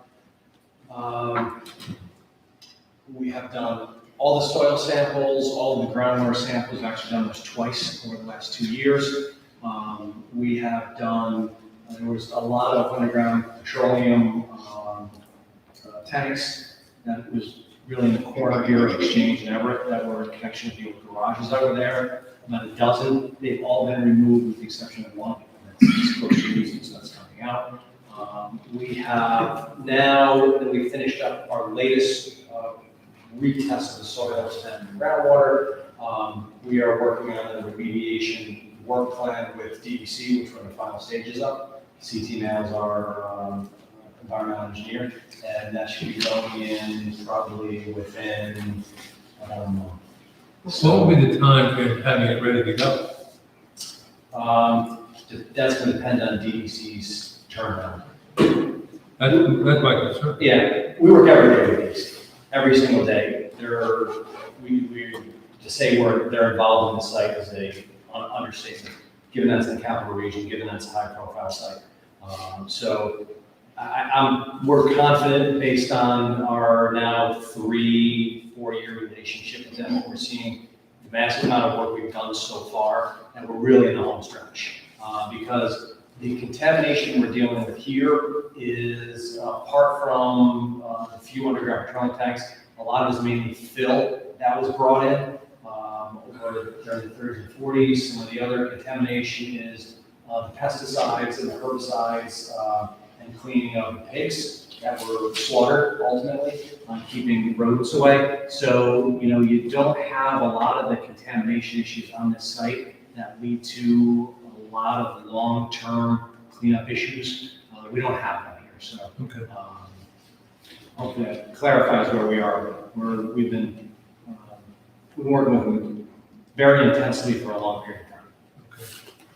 done all the soil samples, all of the groundwater samples. We've actually done this twice over the last 2 years. We have done, there was a lot of underground petroleum tanks that was really in the corner here of Exchange and Everett that were in connection with the old garages that were there. About a dozen, they've all been removed with the exception of one. That's supposed to be, so that's coming out. We have, now that we finished up our latest retest of the soils and groundwater, we are working on a remediation work plan with DEC, which we're in the final stages of. CT now is our environmental engineer, and that should be going in probably within, What would be the time for having it ready to go? That's going to depend on DEC's turnaround. That's my concern. Yeah, we work every day with these, every single day. To say they're involved in the site is a understatement, given that's in the capital region, given that's a high-profile site. So we're confident based on our now 3-4-year relationship with them, what we're seeing, the massive amount of work we've done so far, and we're really in the home stretch. Because the contamination we're dealing with here is, apart from a few underground petroleum tanks, a lot of it is mainly fill that was brought in over during the 30s and 40s. Some of the other contamination is the pesticides and the herbicides and cleaning of the pigs that were slaughtered ultimately, keeping rodents away. So, you don't have a lot of the contamination issues on this site that lead to a lot of long-term cleanup issues. We don't have that here, so. Okay. Hopefully that clarifies where we are. We've been working with them very intensely for a long period of time.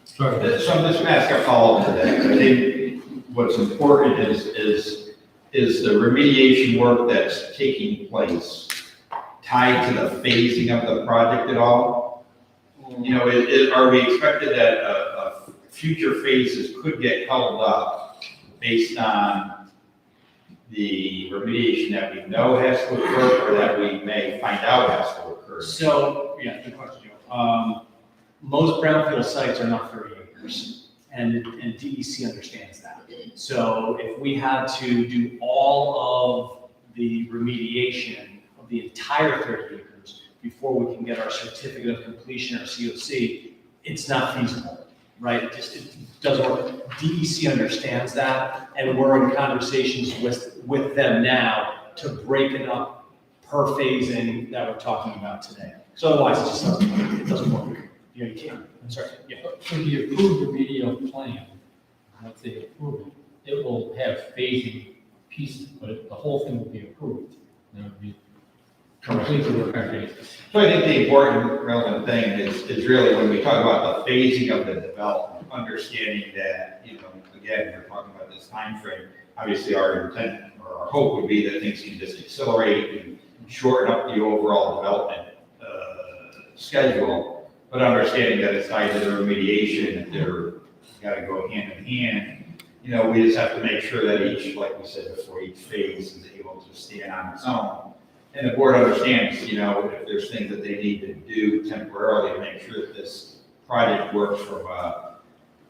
Sorry. So I'm just going to ask a follow-up to that. I think what's important is the remediation work that's taking place tied to the phasing of the project at all? Are we expected that future phases could get held up based on the remediation that we know has to occur or that we may find out has to occur? So, yeah, good question, Joe. Most brownfield sites are not 30 acres, and DEC understands that. So if we had to do all of the remediation of the entire 30 acres before we can get our certificate of completion, our COC, it's not feasible, right? It doesn't work. DEC understands that, and we're in conversations with them now to break it up per phasing that we're talking about today. So otherwise, it doesn't work. You can't. Sorry. Yeah. So the approved remedial plan, once they approve it, it will have phasing pieces, but the whole thing will be approved. And it will be completely different phases. So I think the important relevant thing is really when we talk about the phasing of the development, understanding that, again, we're talking about this time frame. Obviously, our intent or our hope would be that things can just accelerate and shorten up the overall development schedule, but understanding that it's tied to the remediation, that they're got to go hand in hand. We just have to make sure that each, like we said before, each phase is able to stand on its own. And the board understands, if there's things that they need to do temporarily to make sure that this project works from a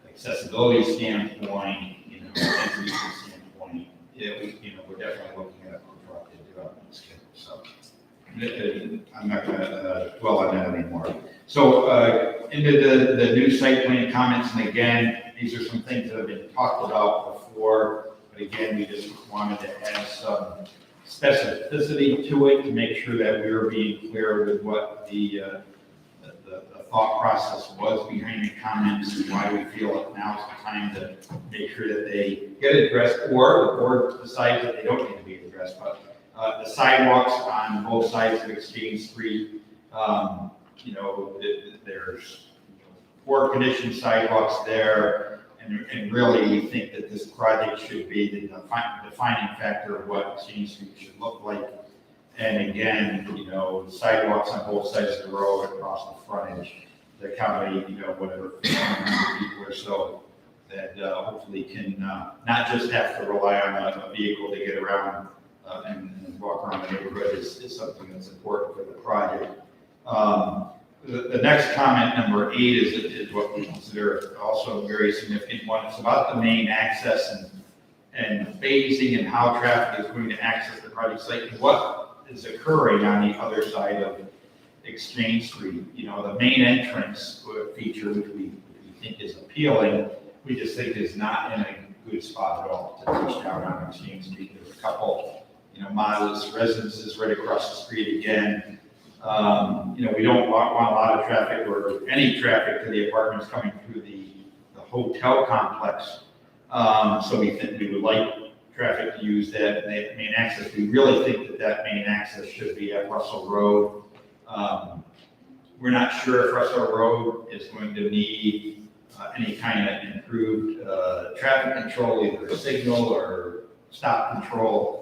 accessibility standpoint, and use standpoint, we're definitely looking at a constructive development schedule. So I'm not going to dwell on that anymore. So into the new site plan comments, and again, these are some things that have been talked about before, but again, we just wanted to add some specificity to it to make sure that we were being clear with what the thought process was behind the comments and why we feel that now is the time to make sure that they get addressed, or the board decides that they don't need to be addressed. But the sidewalks on both sides of Exchange Street, there's poor condition sidewalks there, and really we think that this project should be the defining factor of what Exchange Street should look like. And again, sidewalks on both sides of the road across the frontage to accommodate, whatever 100 people or so that hopefully can not just have to rely on a vehicle to get around and walk around the neighborhood is something that's important for the project. The next comment, number 8, is what we consider also a very significant one. It's about the main access and phasing and how traffic is going to access the project site. And what is occurring on the other side of Exchange Street. You know, the main entrance feature, which we think is appealing, we just think is not in a good spot at all to push down on Exchange Street. There's a couple, you know, modest residences right across the street again. You know, we don't want a lot of traffic or any traffic to the apartments coming through the hotel complex. So we think we would like traffic to use that main access. We really think that main access should be at Russell Road. We're not sure if Russell Road is going to need any kind of improved traffic control, either signal or stop control.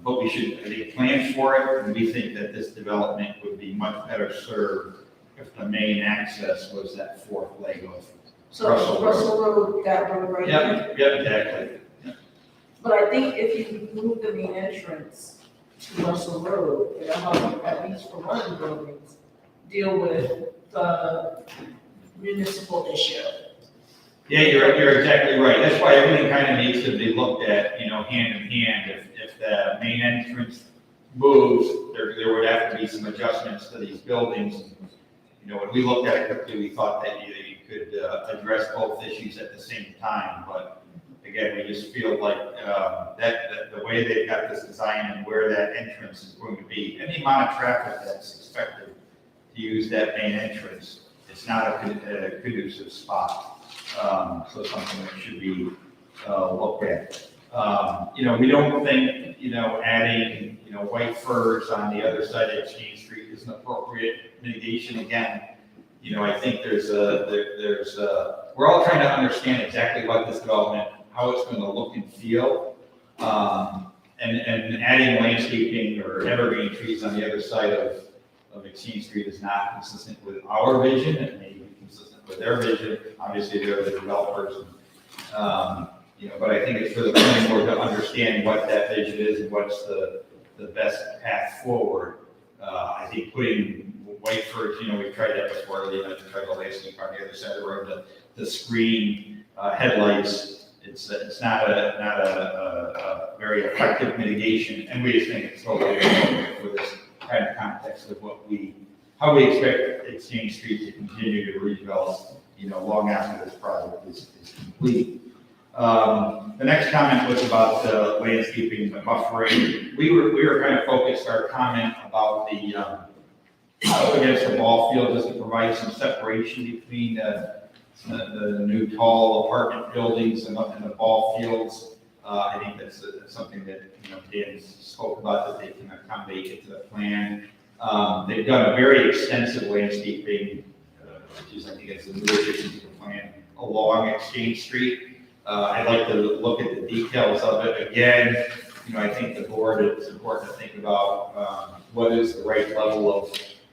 But we should, I think, plan for it, and we think that this development would be much better served if the main access was that fourth leg of So Russell Road, that road right there. Yep, exactly. But I think if you move the main entrance to Russell Road, it'll help, at least for one of the buildings, deal with the municipal issue. Yeah, you're exactly right. That's why everything kind of needs to be looked at, you know, hand in hand. If the main entrance moves, there would have to be some adjustments to these buildings. You know, when we looked at it quickly, we thought that you could address both issues at the same time. But again, we just feel like that the way they've got this design and where that entrance is going to be, any amount of traffic that's expected to use that main entrance, it's not a conducive spot. So something that should be looked at. You know, we don't think, you know, adding, you know, white firs on the other side of Exchange Street is an appropriate mitigation. Again, you know, I think we're all trying to understand exactly what this development, how it's going to look and feel. And adding landscaping or evergreen trees on the other side of Exchange Street is not consistent with our vision. It may be consistent with their vision. Obviously, they're the developers. You know, but I think it's for the planning board to understand what that vision is and what's the best path forward. I think putting white firs, you know, we've tried that before. You know, to try to landscape on the other side of the road to screen headlights. It's not a very effective mitigation, and we just think it's totally inappropriate for this kind of context of how we expect Exchange Street to continue to redevelop, you know, long after this project is complete. The next comment was about landscaping and buffering. We were kind of focused our comment about the up against the ball field, just to provide some separation between the new tall apartment buildings and the ball fields. I think that's something that, you know, Dan spoke about, that they can accommodate into the plan. They've done a very extensive landscaping, which is, I think, it's a new addition to the plan along Exchange Street. I'd like to look at the details of it again. You know, I think the board, it's important to think about what is the right level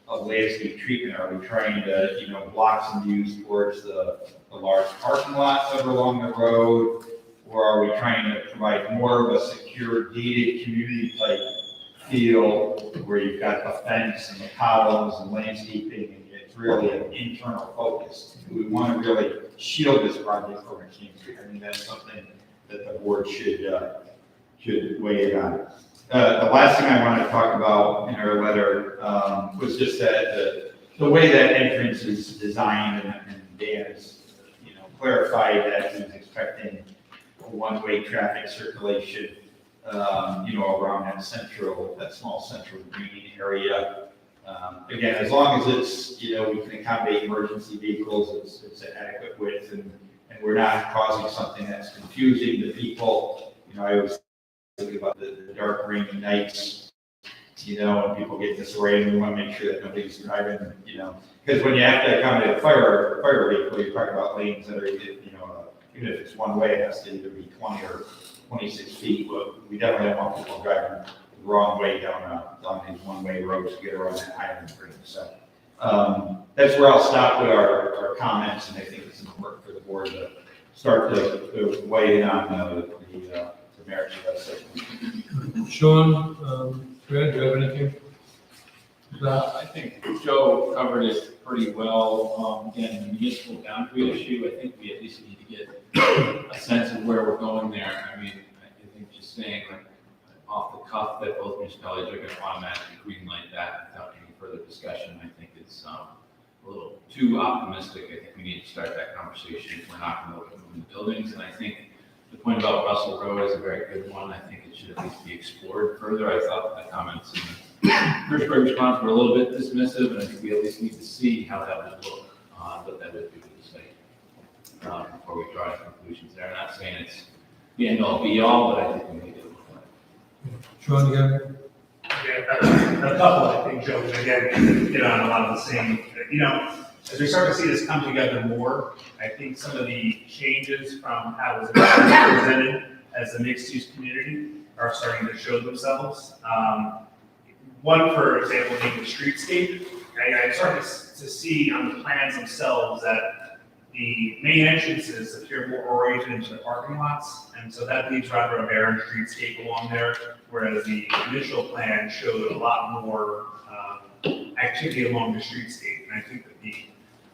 of landscape treatment. Are we trying to, you know, block some views towards the large parking lots that are along the road? Or are we trying to provide more of a secure, gated community type feel where you've got the fence and the columns and landscaping, and it's really an internal focus? Do we want to really shield this project from Exchange Street? I mean, that's something that the board should weigh in on. The last thing I want to talk about in our letter was just that the way that entrance is designed, and Dan has, you know, clarified that he's expecting a one-way traffic circulation, you know, around that small central green area. Again, as long as it's, you know, we can accommodate emergency vehicles, it's an adequate width, and we're not causing something that's confusing to people. You know, I always think about the dark rainy nights, you know, and people get disoriented. We want to make sure that nobody's driving, you know, because when you have to accommodate a fire vehicle, you're talking about lanes that are, you know, even if it's one way, it has to either be 20 or 26 feet. But we definitely don't want people driving the wrong way down these one-way roads to get around that island bridge. So that's where I'll stop with our comments, and I think it's important for the board to start to weigh in on the merits of that section. Sean, Fred, do you have anything? I think Joe covered it pretty well. Again, the municipal boundary issue, I think we at least need to get a sense of where we're going there. I mean, I think just saying, like, off the cuff that both municipalities are gonna automatically greenlight that without any further discussion, I think it's, a little too optimistic. I think we need to start that conversation if we're not gonna look at moving the buildings, and I think the point about Russell Road is a very good one. I think it should at least be explored further. I thought the comments in the first part response were a little bit dismissive, and I think we at least need to see how that would look, what that would do to the site, before we draw any conclusions there. I'm not saying it's the end all be all, but I think we need to look at it. Sean, again? Yeah, a couple, I think, Joe, again, get on a lot of the same, as we start to see this come together more, I think some of the changes from how it was presented as a mixed-use community are starting to show themselves. One, for example, being the streetscape. I'm starting to see on the plans themselves that the main entrances appear more oriented into the parking lots, and so that leaves rather a barren streetscape along there, whereas the initial plan showed a lot more activity along the streetscape. And I think that the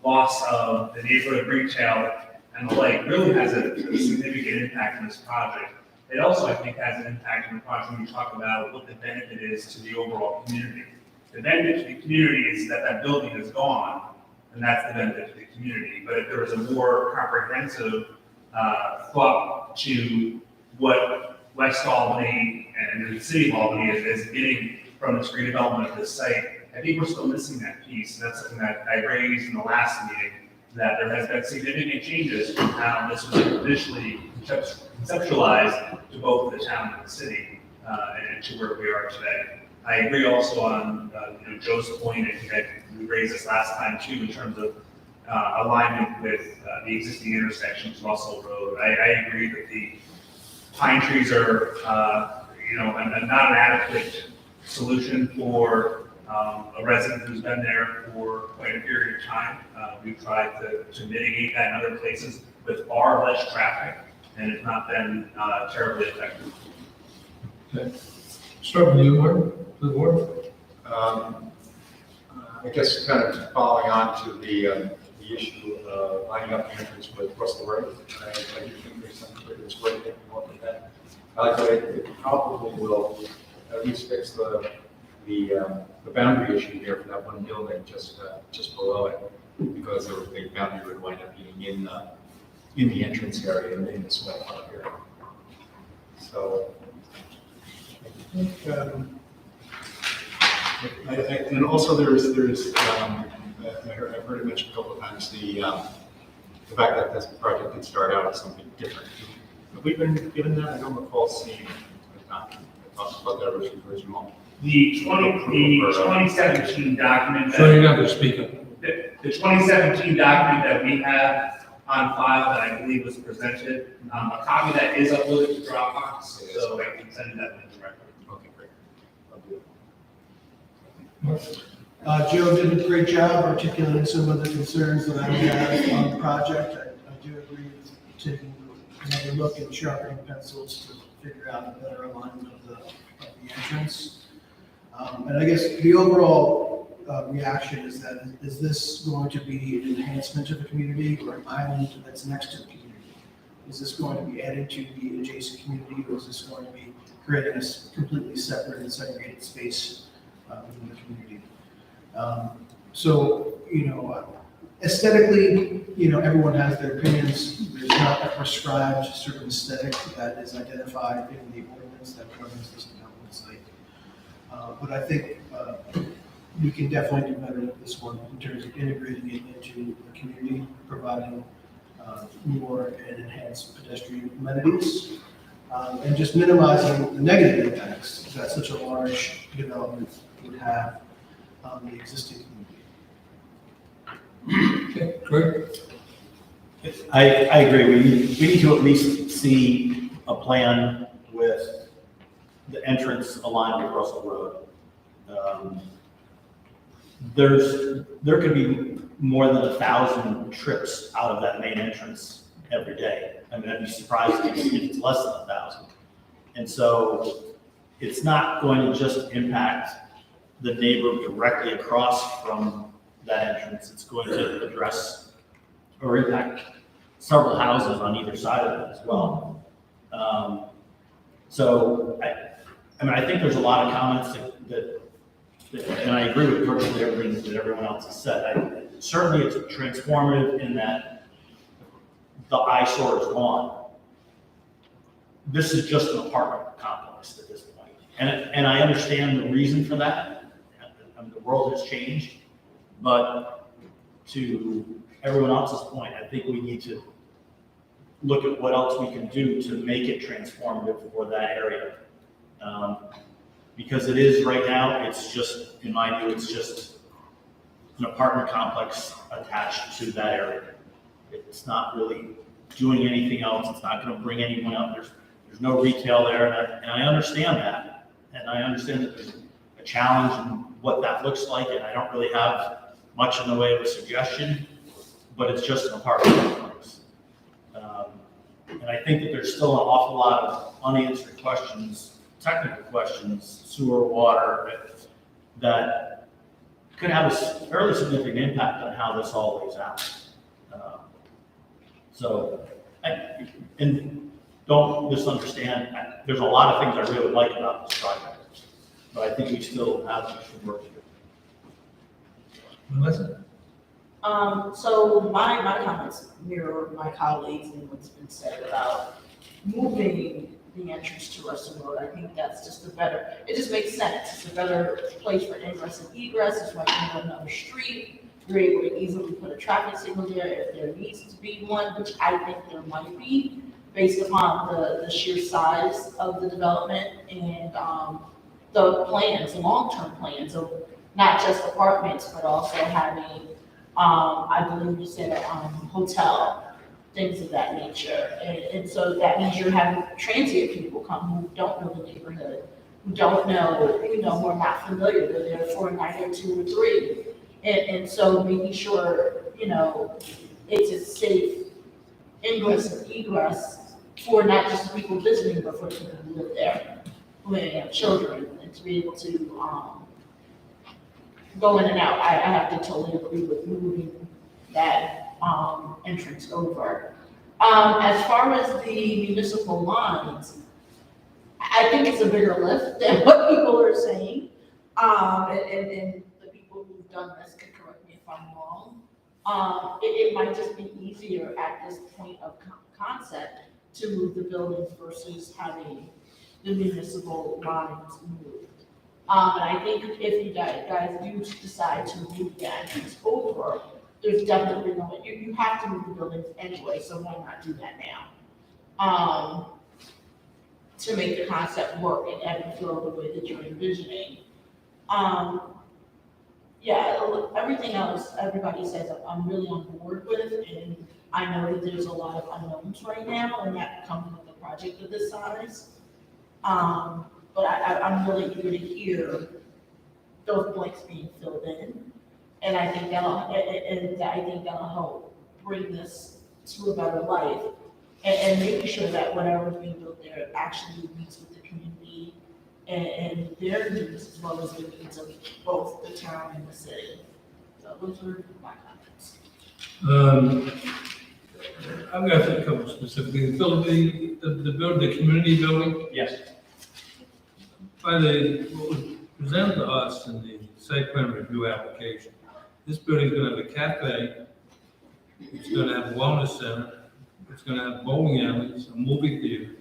loss of the neighborhood retail and the like really has a significant impact on this project. It also, I think, has an impact on the project when we talk about what the benefit is to the overall community. The benefit to the community is that that building is gone, and that's the benefit to the community. But if there was a more comprehensive thought to what West Albany and the city of Albany is getting from this redevelopment of this site, I think we're still missing that piece. And that's something that I raised in the last meeting, that there has been significant changes from how this was initially conceptualized to both the town and the city, and to where we are today. I agree also on Joe's point. I think we raised this last time too, in terms of alignment with the existing intersections, Russell Road. I agree that the pine trees are not an adequate solution for a resident who's been there for quite a period of time. We've tried to mitigate that in other places with far less traffic, and it's not been terribly effective. Okay. Start with you, Martin, to the board. I guess kind of following on to the issue of lining up the entrance with Russell Road. I do think there's some it's way to look at that. I think it probably will at least fix the boundary issue here for that one building just below it, because the boundary would wind up being in the entrance area and in this way up here. So I think, and also there's I've heard it mentioned a couple of times the fact that this project could start out as something different. Have we been given that? I don't recall seeing it. Talked about that original. The 2017 document. So you're not going to speak up. The 2017 document that we have on file that I believe was presented, a copy that is uploaded to Dropbox, so I can send you that link directly. Okay, great. I'll do it. Joe did a great job articulating some of the concerns that I have on the project. I do agree with taking another look and sharpening pencils to figure out a better alignment of the entrance. And I guess the overall reaction is that, is this going to be an enhancement to the community or an island that's next to the community? Is this going to be added to the adjacent community, or is this going to be creating a completely separate and segregated space within the community? So, aesthetically, everyone has their opinions. There's not a prescribed sort of aesthetic that is identified in the ordinance that governs this development site. But I think we can definitely do better with this one in terms of integrating it into the community, providing more and enhanced pedestrian amenities, and just minimizing the negative impacts that such a large development would have on the existing community. Okay, great. I agree. We need to at least see a plan with the entrance aligned with Russell Road. There could be more than 1,000 trips out of that main entrance every day. I mean, I'd be surprised if it's less than 1,000. And so it's not going to just impact the neighbor directly across from that entrance. It's going to address or impact several houses on either side of it as well. So I mean, I think there's a lot of comments and I agree with virtually everything that everyone else has said. Certainly it's transformative in that the eyesore is gone. This is just an apartment complex at this point. And I understand the reason for that. I mean, the world has changed, but to everyone else's point, I think we need to look at what else we can do to make it transformative for that area. Because it is right now, it's just, in my view, it's just an apartment complex attached to that area. It's not really doing anything else. It's not going to bring anyone up. There's no retail there, and I understand that. And I understand that there's a challenge in what that looks like, and I don't really have much in the way of a suggestion, but it's just an apartment complex. And I think that there's still an awful lot of unanswered questions, technical questions, sewer, water, that could have a fairly significant impact on how this all lays out. And don't misunderstand, there's a lot of things I really like about this project, but I think we still have some work to do. Melissa? So my comments mirror my colleagues and what's been said about moving the entrance to Russell Road. I think that's just it just makes sense. It's a better place for ingress and egress. It's right on another street. You're able to easily put a traffic signal there if there needs to be one, which I think there might be, based upon the sheer size of the development and the plans, the long-term plans of not just apartments, but also having, I believe you said, hotel, things of that nature. And so that means you're having transient people come who don't know the neighborhood, who don't know, who are not familiar. They're there for a night or two or three. And so making sure, it's a safe ingress and egress for not just people visiting, but for people who live there, who may have children, and to be able to go in and out. I have to totally agree with moving that entrance over. As far as the municipal lines, I think it's a bigger lift than what people are saying. And the people who've done this can correct me if I'm wrong. It might just be easier at this point of concept to move the buildings versus having the municipal lines moved. And I think if you guys do decide to move the entrance over, there's definitely you have to move the buildings anyway, so why not do that now? To make the concept work and ebb and flow the way that you're envisioning. Everything else, everybody says I'm really on board with, and I know that there's a lot of unknowns right now, and that comes with a project of this size. But I'm really eager to hear those blanks being filled in, and I think that'll help bring this to a better life, and making sure that whatever's being built there actually meets with the community and their needs as well as the needs of both the town and the city. So those are my comments. I'm going to have a couple specifically. The community building, Yes. what was presented to us in the site plan review application, this building's going to have a cafe, it's going to have a wellness center, it's going to have bowling alleys, a movie theater,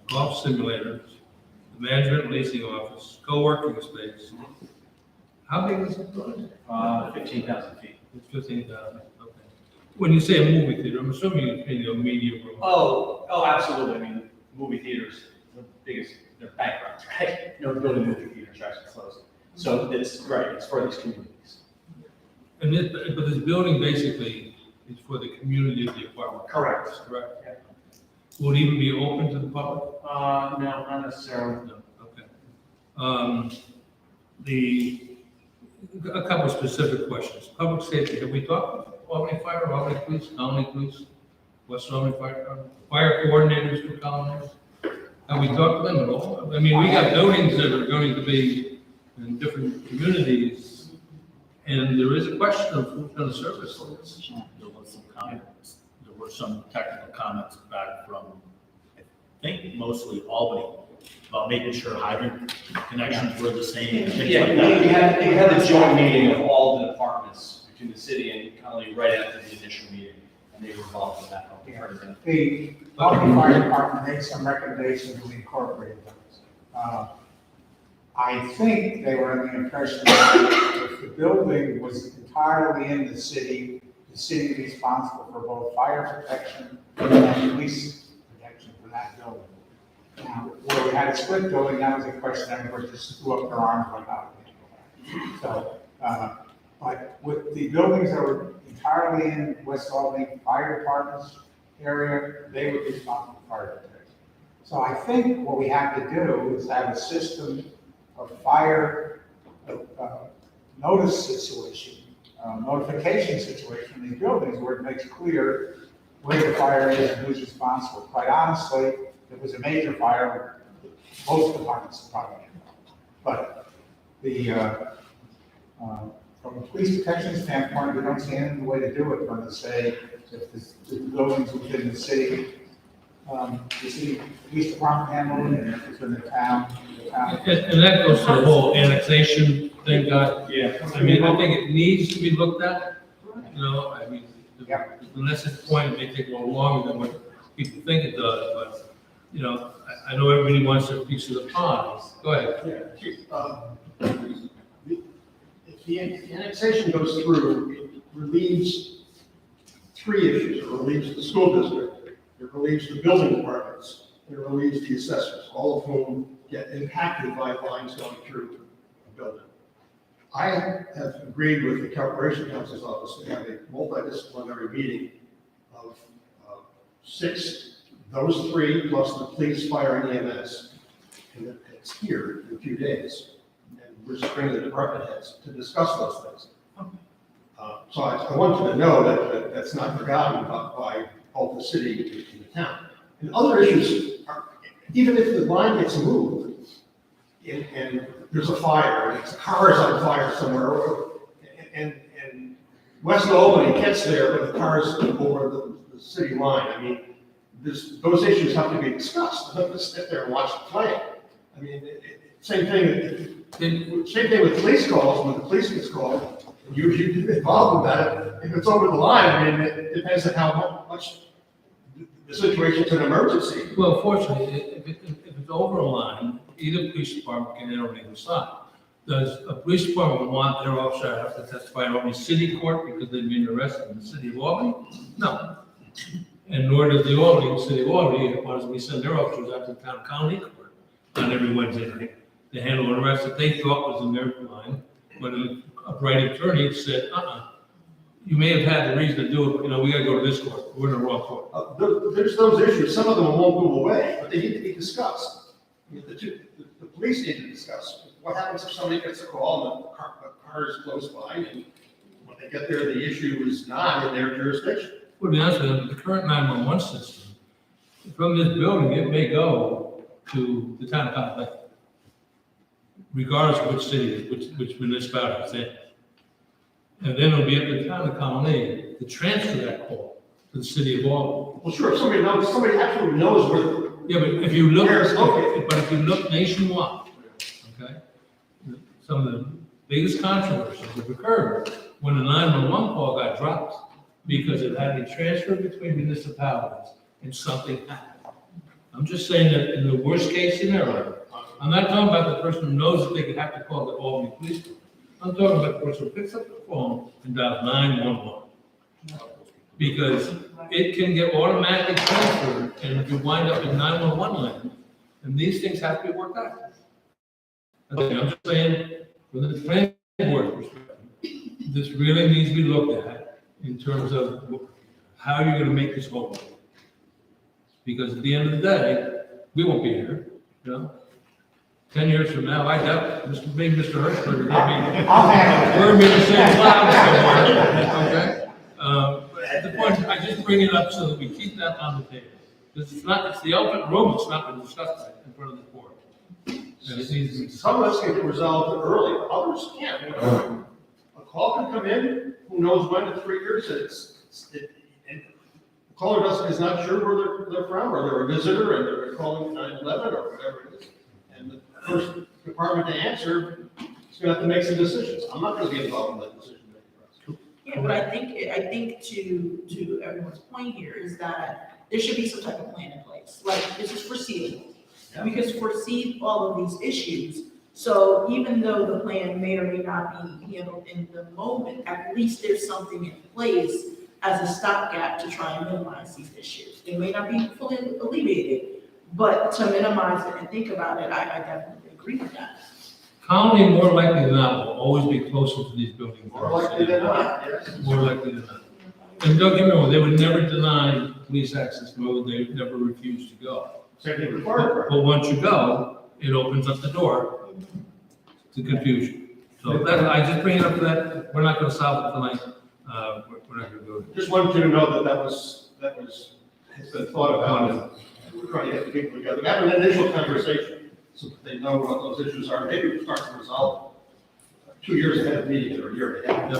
golf simulators, the management leasing office, co-working space. How big is it? 15,000 feet. It's 15,000, okay. When you say a movie theater, I'm assuming you're in a media room. Oh, absolutely. I mean, movie theaters, the biggest, they're bankrupt, right? No building movie theaters are actually closed. So it's right, it's for these communities. But this building basically is for the community of the apartment. Correct. Correct. Yeah. Will it even be open to the public? No, not necessarily. No, okay. A couple of specific questions. Public safety, have we talked about Albany Fire, Albany Police, Colony Police, West Albany Fire Department, fire coordinators for colonies? Have we talked to them at all? I mean, we got buildings that are going to be in different communities, and there is a question of who's going to service this. There was some comments, there were some technical comments back from, I think, mostly Albany. about making sure hydrant connections were the same, things Yeah, like we that. had a joint meeting of all the departments between the city and Connolly right after the initial meeting, and they were involved in that. The Albany Fire Department made some recommendations, we incorporated those. I think they were under the impression that if the building was entirely in the city is responsible for both fire protection and police protection for that building. Now, where we had a split building, that was a question everybody just threw up their arms like, how do we handle that? So, but with the buildings that were entirely in West Albany Fire Department's area, they would be responsible for fire protection. So I think what we have to do is have a system of fire notice situation, notification situation in these buildings where it makes clear where the fire is and who's responsible. Quite honestly, if it was a major fire, both departments would probably involved. But from a police protection standpoint, we don't see any way to do it. We're going to say if the buildings within the city police department handle it, and if it's in the town. And that goes to the whole annexation thing, Guy. Yeah. I mean, I think it needs to be looked at, you know, I mean, unless it's point, it may take a little longer than what people think it does, but, you know, I know everybody wants their piece of the pie. Go ahead. If the annexation goes through, it relieves three issues. It relieves the school district, it relieves the building departments, and it relieves the assessors, all of whom get impacted by lines going through a building. I have agreed with the Corporation Counsel's office to have a multidisciplinary meeting of 6, those 3 plus the police, fire, and EMS. And it's here in a few days. And we're just bringing the department heads to discuss those things. So I want you to know that that's not forgotten by both the city and the town. And other issues are, even if the line gets moved and there's a fire, and the car is on fire somewhere, and West Albany gets there, but the car is over the city line. I mean, those issues have to be discussed. Don't just sit there and watch it play. I mean, same thing with police calls. When the police gets called, you get involved with that. If it's over the line, I mean, it depends on how much the situation's an emergency. Well, fortunately, if it's over a line, either police department can enter on either side. Does a police department want their officer to have to testify in Albany City Court because they've been arrested in the city of Albany? No. And nor does the city of Albany, as we send their officers out to the town county court on every Wednesday night to handle an arrest that they thought was in their line, when a bright attorney said, you may have had the reason to do it, but, you know, we gotta go to this court, we're in the wrong court. There's those issues. Some of them won't go away, but they need to be discussed. I mean, the police need to discuss what happens if somebody gets a call and the car is close by, and when they get there, the issue is not in their jurisdiction. Well, to be honest with you, the current 911 system, from this building, it may go to the town of Conway, regardless of which city, which municipality it's in. And then it'll be up to the town of Conway to transfer that call to the city of Albany. Well, sure, if somebody absolutely knows where. Yeah, but if you look, Where it's located. but if you look nationwide, okay, some of the biggest controversies have occurred when the 911 call got dropped because it had to transfer between municipalities and something happened. I'm just saying that in the worst case scenario, I'm not talking about the person who knows that they could have to call the Albany Police Department. I'm talking about the person who picks up the phone and dials 911. Because it can get automatically transferred, and if you wind up in 911 land, then these things have to be worked out. Okay, I'm just saying, from the planning board perspective, this really needs to be looked at in terms of how you're gonna make this whole work. Because at the end of the day, we won't be here, you know? 10 years from now, I doubt, maybe Mr. Hertzberg, we're in the same cloud somewhere, okay? But at the point, I just bring it up so that we keep that on the table. Because it's the elephant room, it's not been discussed in front of the board. And it needs to be Some of us get resolved early, others can't. A call can come in, who knows when it triggers, and the caller is not sure where they're from, or they're a visitor and they're calling 911 or whatever it is. And the first department to answer is gonna have to make some decisions. I'm not gonna be involved in that decision making process. Yeah, but I think to everyone's point here is that there should be some type of plan in place, like this is foreseeable. We can foresee all of these issues, so even though the plan may or may not be handled in the moment, at least there's something in place as a stopgap to try and minimize these issues. It may not be fully alleviated, but to minimize it and think about it, I definitely agree with that. Colony, more likely than not, will always be closer to these buildings. More likely than not, yes. More likely than not. And don't get me wrong, they would never deny police access, nor would they never refuse to go. Same thing with fire. But once you go, it opens up the door to confusion. So that, I just bring it up to that, we're not gonna solve it tonight, we're not gonna do it. Just wanted you to know that has been thought about. We're trying to get the people together, have an initial conversation, so that they know what those issues are, maybe we start to resolve them 2 years ahead of meeting or a year ahead.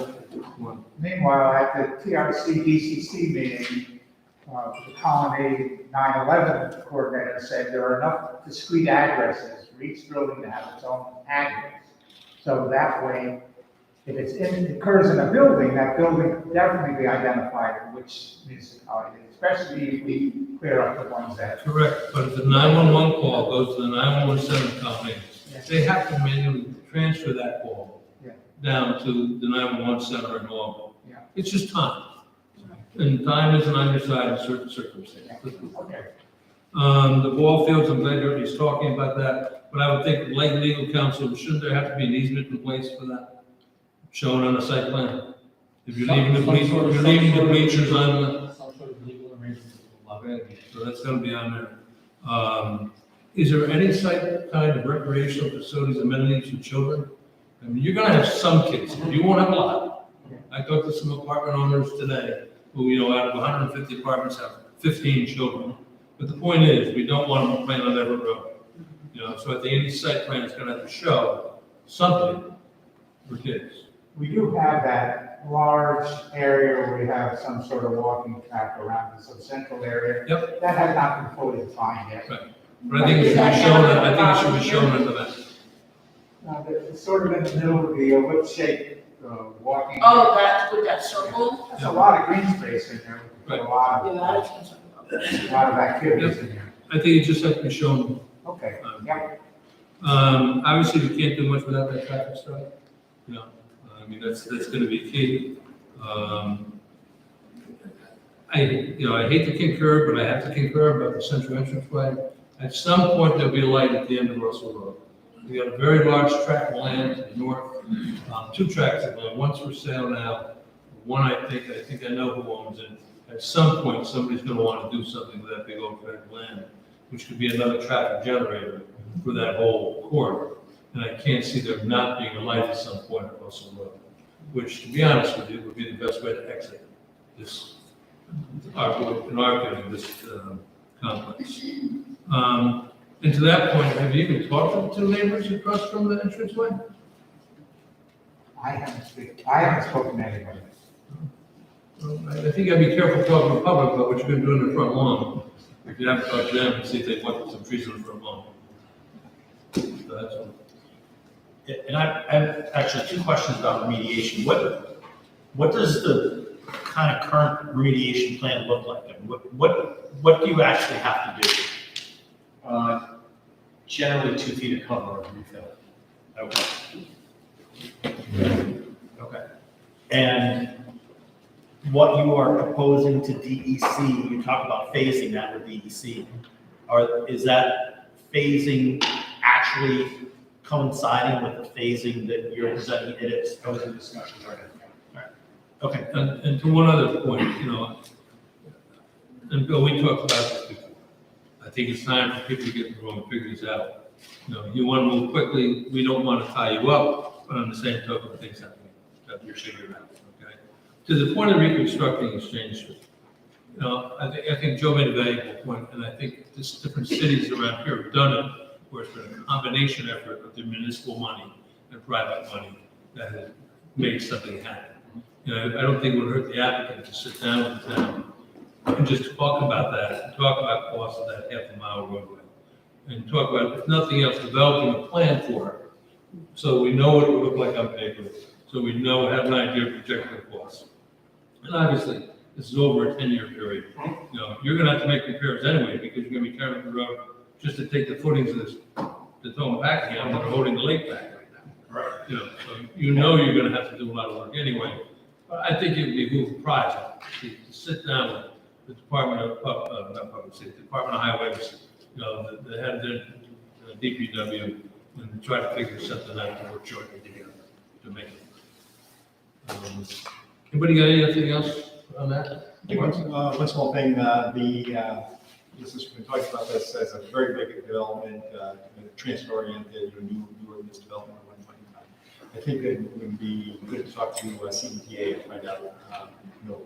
Meanwhile, at the TRC DCC meeting, the Colony 9/11 coordinator said there are enough discrete addresses for each building to have its own address. So that way, if it occurs in a building, that building can definitely be identified which municipality, especially if we clear up the ones that. Correct, but if the 911 call goes to the 911 center company, they have to manually transfer that call down to the 911 center in Auburn. Yeah. It's just time. And time isn't on your side in certain circumstances. Okay. The ball fields, I'm glad everybody's talking about that, but I would think, like legal counsel, shouldn't there have to be an easement in place for that? Shown on the site plan? If you're leaving the bleachers on the. Some sort of legal arrangement will allow it. So that's gonna be on there. Is there any site kind of recreational facilities, amenities for children? I mean, you're gonna have some kids, you won't have a lot. I talked to some apartment owners today, who, out of 150 apartments have 15 children. But the point is, we don't want them to play on every road. So I think any site plan is gonna have to show something for kids. We do have that large area where we have some sort of walking track around the central area. Yep. That has not been fully defined yet. Right. But I think it should be shown, in the map. It's sort of in the middle of the whip shape, walking. Oh, with that circle? There's a lot of green space in there. Right. A lot Yeah, of, that is concerned about that. a lot of activities in there. I think it just has to be shown. Okay, yeah. Obviously, we can't do much without that traffic study. I mean, that's gonna be key. I hate to concur, but I have to concur about the central entrance way. At some point, there'll be a light at the end of Russell Road. We got a very large tract of land to the north, 2 tracts of land, one's for sale now. One, I think I know who owns it. At some point, somebody's gonna wanna do something with that big old tract of land, which could be another traffic generator for that whole corridor. And I can't see there not being a light at some point at Russell Road, which, to be honest with you, would be the best way to exit this, in our opinion, this complex. And to that point, have you even talked to the neighbors across from the entranceway? I haven't spoken to anybody. Well, I think I'd be careful talking to the public about what you're gonna do in the front lawn. If you have to talk to them and see if they want some trees in the front lawn. So that's all. Yeah, and I have actually 2 questions about remediation. What does the kind of current remediation plan look like? And what do you actually have to do? Generally 2 feet of cover of refill. Okay. And what you are proposing to DEC, you talk about phasing that with DEC, is that phasing actually coinciding with the phasing that you're presenting? It is. Those are discussions right now. Okay. And to one other point, and Bill, we talked about this before. I think it's time for people to get in the room and figure this out. You want to move quickly, we don't want to tie you up, but on the same token, things have to be figured out, okay? To the point of reconstructing Exchange Street, I think Joe made a valuable point, and I think different cities around here have done it, where it's been a combination effort of the municipal money and private money that has made something happen. I don't think it would hurt the applicant to sit down with the town and just talk about that, talk about costs of that half-a-mile roadway. and talk about, if nothing else, developing a plan for it. So we know what it would look like on paper, so we know, have an idea of projected costs. And obviously, this is over a 10-year period. You know, you're gonna have to make repairs anyway, because you're gonna be tearing up the road just to take the footings of this, to throw them back again, and they're holding the lake back right now. Right. You know, so you know you're gonna have to do a lot of work anyway. But I think it would be a project to sit down with the Department of, not Public Safety, Department of Highways, you know, the head of the DPW, and try to figure something out to work jointly together to make it. Anybody got anything else on that? One small thing, this has been talking about this as a very big development, transit-oriented, newer this development at one point in time. I think it would be good to talk to CETA and find out,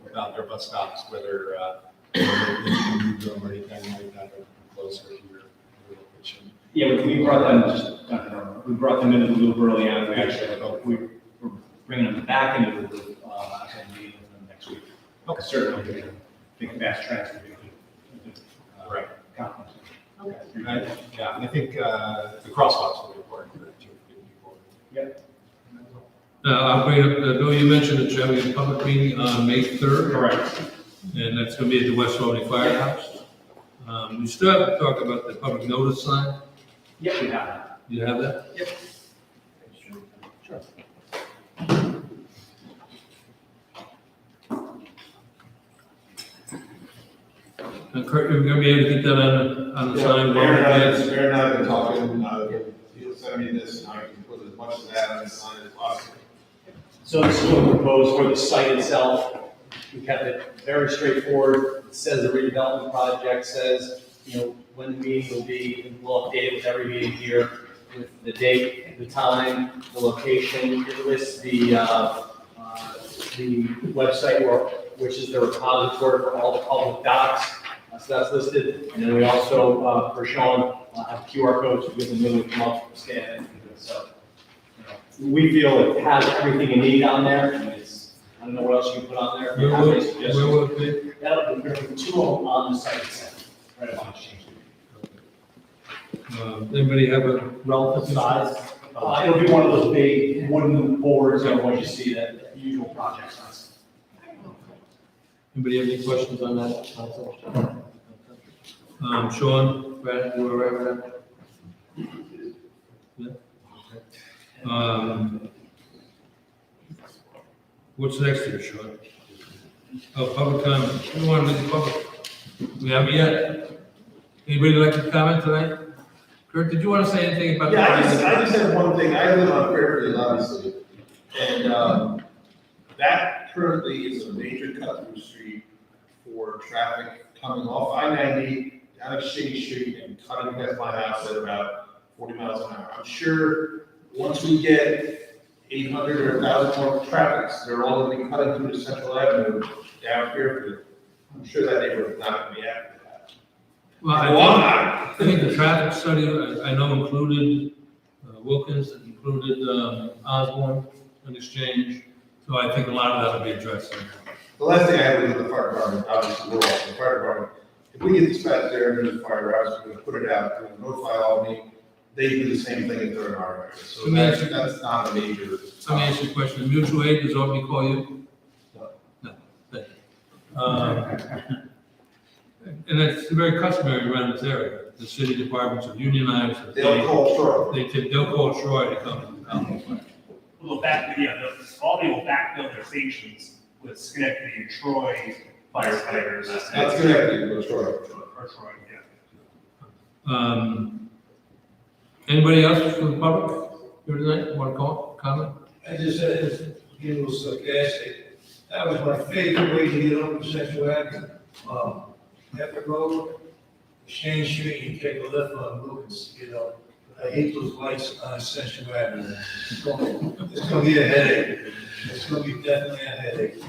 about their bus stops, whether they can move them or anything like that, or closer to your location. Yeah, we brought them, we brought them into the loop early on, we're bringing them back into the loop, I'm going to meet with them next week. Okay. Certainly, big mass transfer. Right. Conference. Yeah, and I think the crosswalks will be important for that too. Yep. I'll bring up, Bill, you mentioned that you're having a public meeting on May 3rd. Correct. And that's gonna be at the West Albany Firehouse. You still have to talk about the public notice sign. Yep, we have that. You have that? Yep. Sure. Kurt, you're gonna be able to get that on the sign? Aaron and I have been talking, he'll send me this, and I can put as much of that on the sign as possible. So this is what we proposed for the site itself. We kept it very straightforward. It says the redevelopment project, says, when the meeting will be, and we'll update it with every meeting here, with the date, the time, the location. It lists the website which is the repository for all the public docs. So that's listed. And then we also, for Sean, have QR codes to give them really come up, scan it. So, we feel it has everything you need on there. I mean, I don't know what else you can put on there. Where will it be? That'll be, there'll be 2 of them on the site itself, right on Exchange. Anybody have a Relative size? It'll be one of those big wooden boards, what you see that usual project size. Anybody have any questions on that concept? Sean, Brad, whoever. Yeah. What's next here, Sean? Oh, public comment. We want to make the public. We haven't yet. Anybody like to comment tonight? Kurt, did you want to say anything about? Yeah, I just have one thing, I live on Fairfield, obviously, and, that currently is a major cut-through street for traffic coming off I-90, down Exchange Street, and cutting past my house at about 40 miles an hour. I'm sure once we get 800 or 1,000 more traffics, they're all gonna be cutting through the Central Avenue down Fairfield. I'm sure that neighborhood is not gonna be happy with that. Well, I think the traffic study, I know included Wilkins, it included Osborne and Exchange, so I think a lot of that will be addressed. The last thing I had was the fire department, obviously, we're all, the fire department, if we get dispatched there and there's a fire, obviously, we're gonna put it out, we're gonna notify Albany, they do the same thing if they're in our area, so Let me ask you- that's not a major. Let me ask you a question. Mutual aid, does Albany call you? No. Thank you. And that's very customary around this area. The city departments are unionized. They'll call Troy. They'll call Troy to come. We'll Albany will backfill their stations with Schenectady and Troy firefighters. That's connected with Troy. Or Troy, yeah. Anybody else from the public here tonight want to comment? I just said, it's getting a little sarcastic. That was my favorite way to get on Conceptual Avenue. Epic Road, Exchange Street, you take a left on Wilkins, I hate those lights on Central Avenue. It's gonna be a headache. It's gonna be definitely a headache.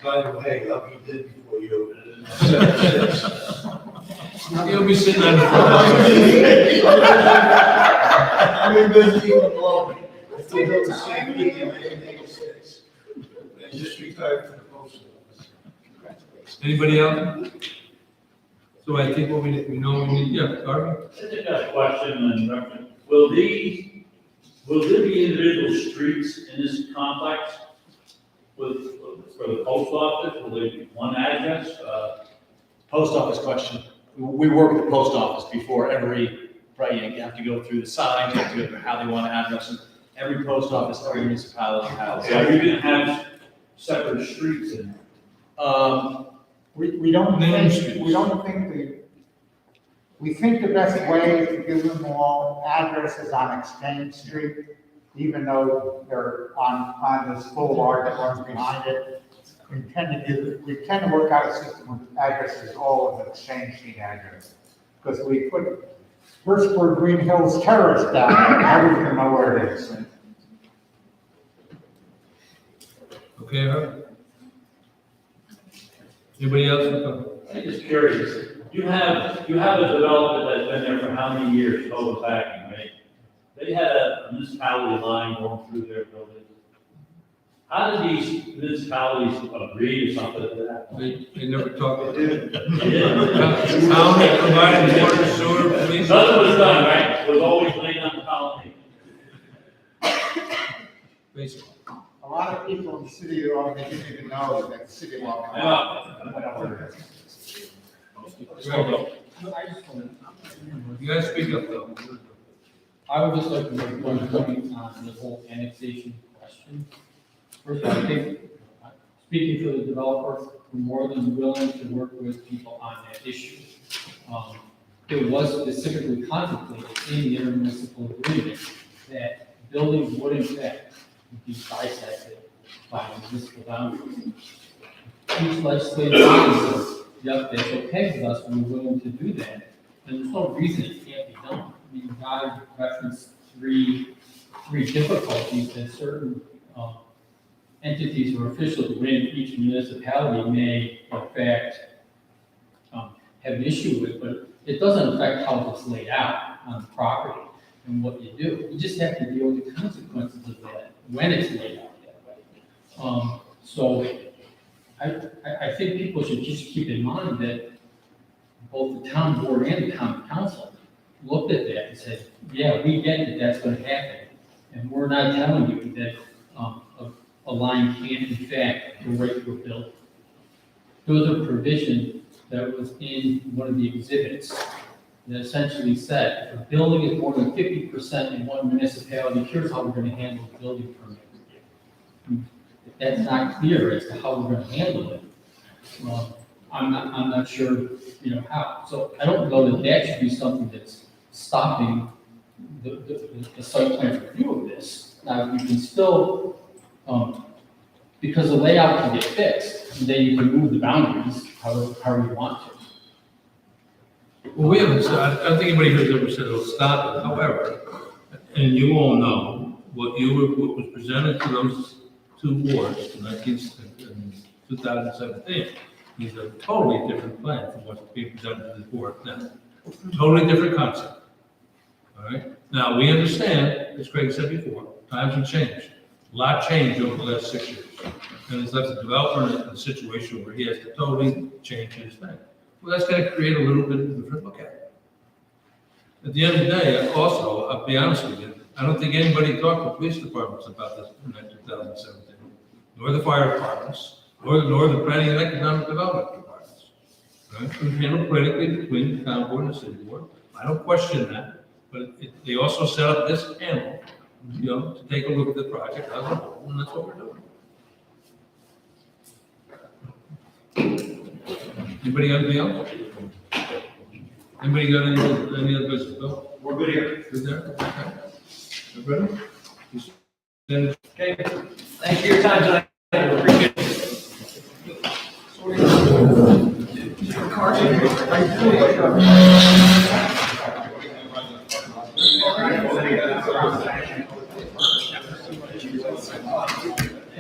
By the way, I'll be dead before you. You'll be sitting on the I'm in busy even below me. I still have the same meeting, I didn't make mistakes. I just retired from the post office. Anybody else? So I think what we know we need, yeah, Garvey? I just got a question and reference. Will there be individual streets in this complex for the post office? Will there be one address? Post office question. We work with the post office before every, right, you have to go through the signs, you have to go through how they want to address it. Every post office, every municipality has. So are you gonna have separate streets in there? We don't Main think, streets. we think the best way is to give them all addresses on Exchange Street, even though they're on this boulevard that runs behind it. We tend to work out a system with addresses, all of Exchange Street addresses. Because we put Birchburg Green Hills Terrace down there, now we can know where it is. Okay, Herb? Anybody else? I'm just curious. You have a development that's been there for how many years, Total Packing, right? They had a municipality line going through their building. How did these municipalities agree to something like that? They never talked. They didn't. Town provided water, sewer, police. Nothing was done, right? It was always laid on the colony. Basically. A lot of people in the city of Long, they didn't even know that the city of Long. You guys speak up though. I would just like to make one point on the whole annexation question. First of all, I think, speaking for the developer, we're more than willing to work with people on that issue. It was specifically contemplated in the intermunicipal agreement that buildings would in fact be bisected by municipal boundaries. Each legislative body says, yep, that's okay with us, we're willing to do that. And there's no reason it can't be done. I mean, God referenced three difficulties that certain entities or officials within each municipality may in fact have an issue with, but it doesn't affect how it's laid out on the property and what you do. You just have to deal with the consequences of that when it's laid out that way. So I think people should just keep in mind that both the town board and the town council looked at that and said, yeah, we get that that's going to happen. And we're not telling you that a line can't in fact go right through a building. There was a provision that was in one of the exhibits that essentially said, if a building is more than 50% in one municipality, here's how we're going to handle the building permit. If that's not clear as to how we're going to handle it, I'm not sure, how. So I don't know that that should be something that's stopping the site plan review of this. Now, you can still, because the layout can get fixed, and then you can move the boundaries however you want to. Well, we haven't, I don't think anybody has ever said it'll stop it. However, and you all know, what was presented to those two boards in 2017 is a totally different plan from what's being presented to this board now. Totally different concept. All right? Now, we understand, as Craig said before, times have changed. A lot changed over the last 6 years. And it's left the developer in a situation where he has to totally change his thing. Well, that's going to create a little bit of a different look at it. At the end of the day, also, I'll be honest with you, I don't think anybody talked to police departments about this in 2017, nor the fire departments, nor the planning and economic development departments. Right? It was handled politically between the town board and the city board. I don't question that, but they also set up this panel, to take a look at the project as a whole, and that's what we're doing. Anybody got anything else? Anybody got any other business? Bill? We're good here. Good there? Okay. Everybody? Okay, thanks for your time tonight. I appreciate it.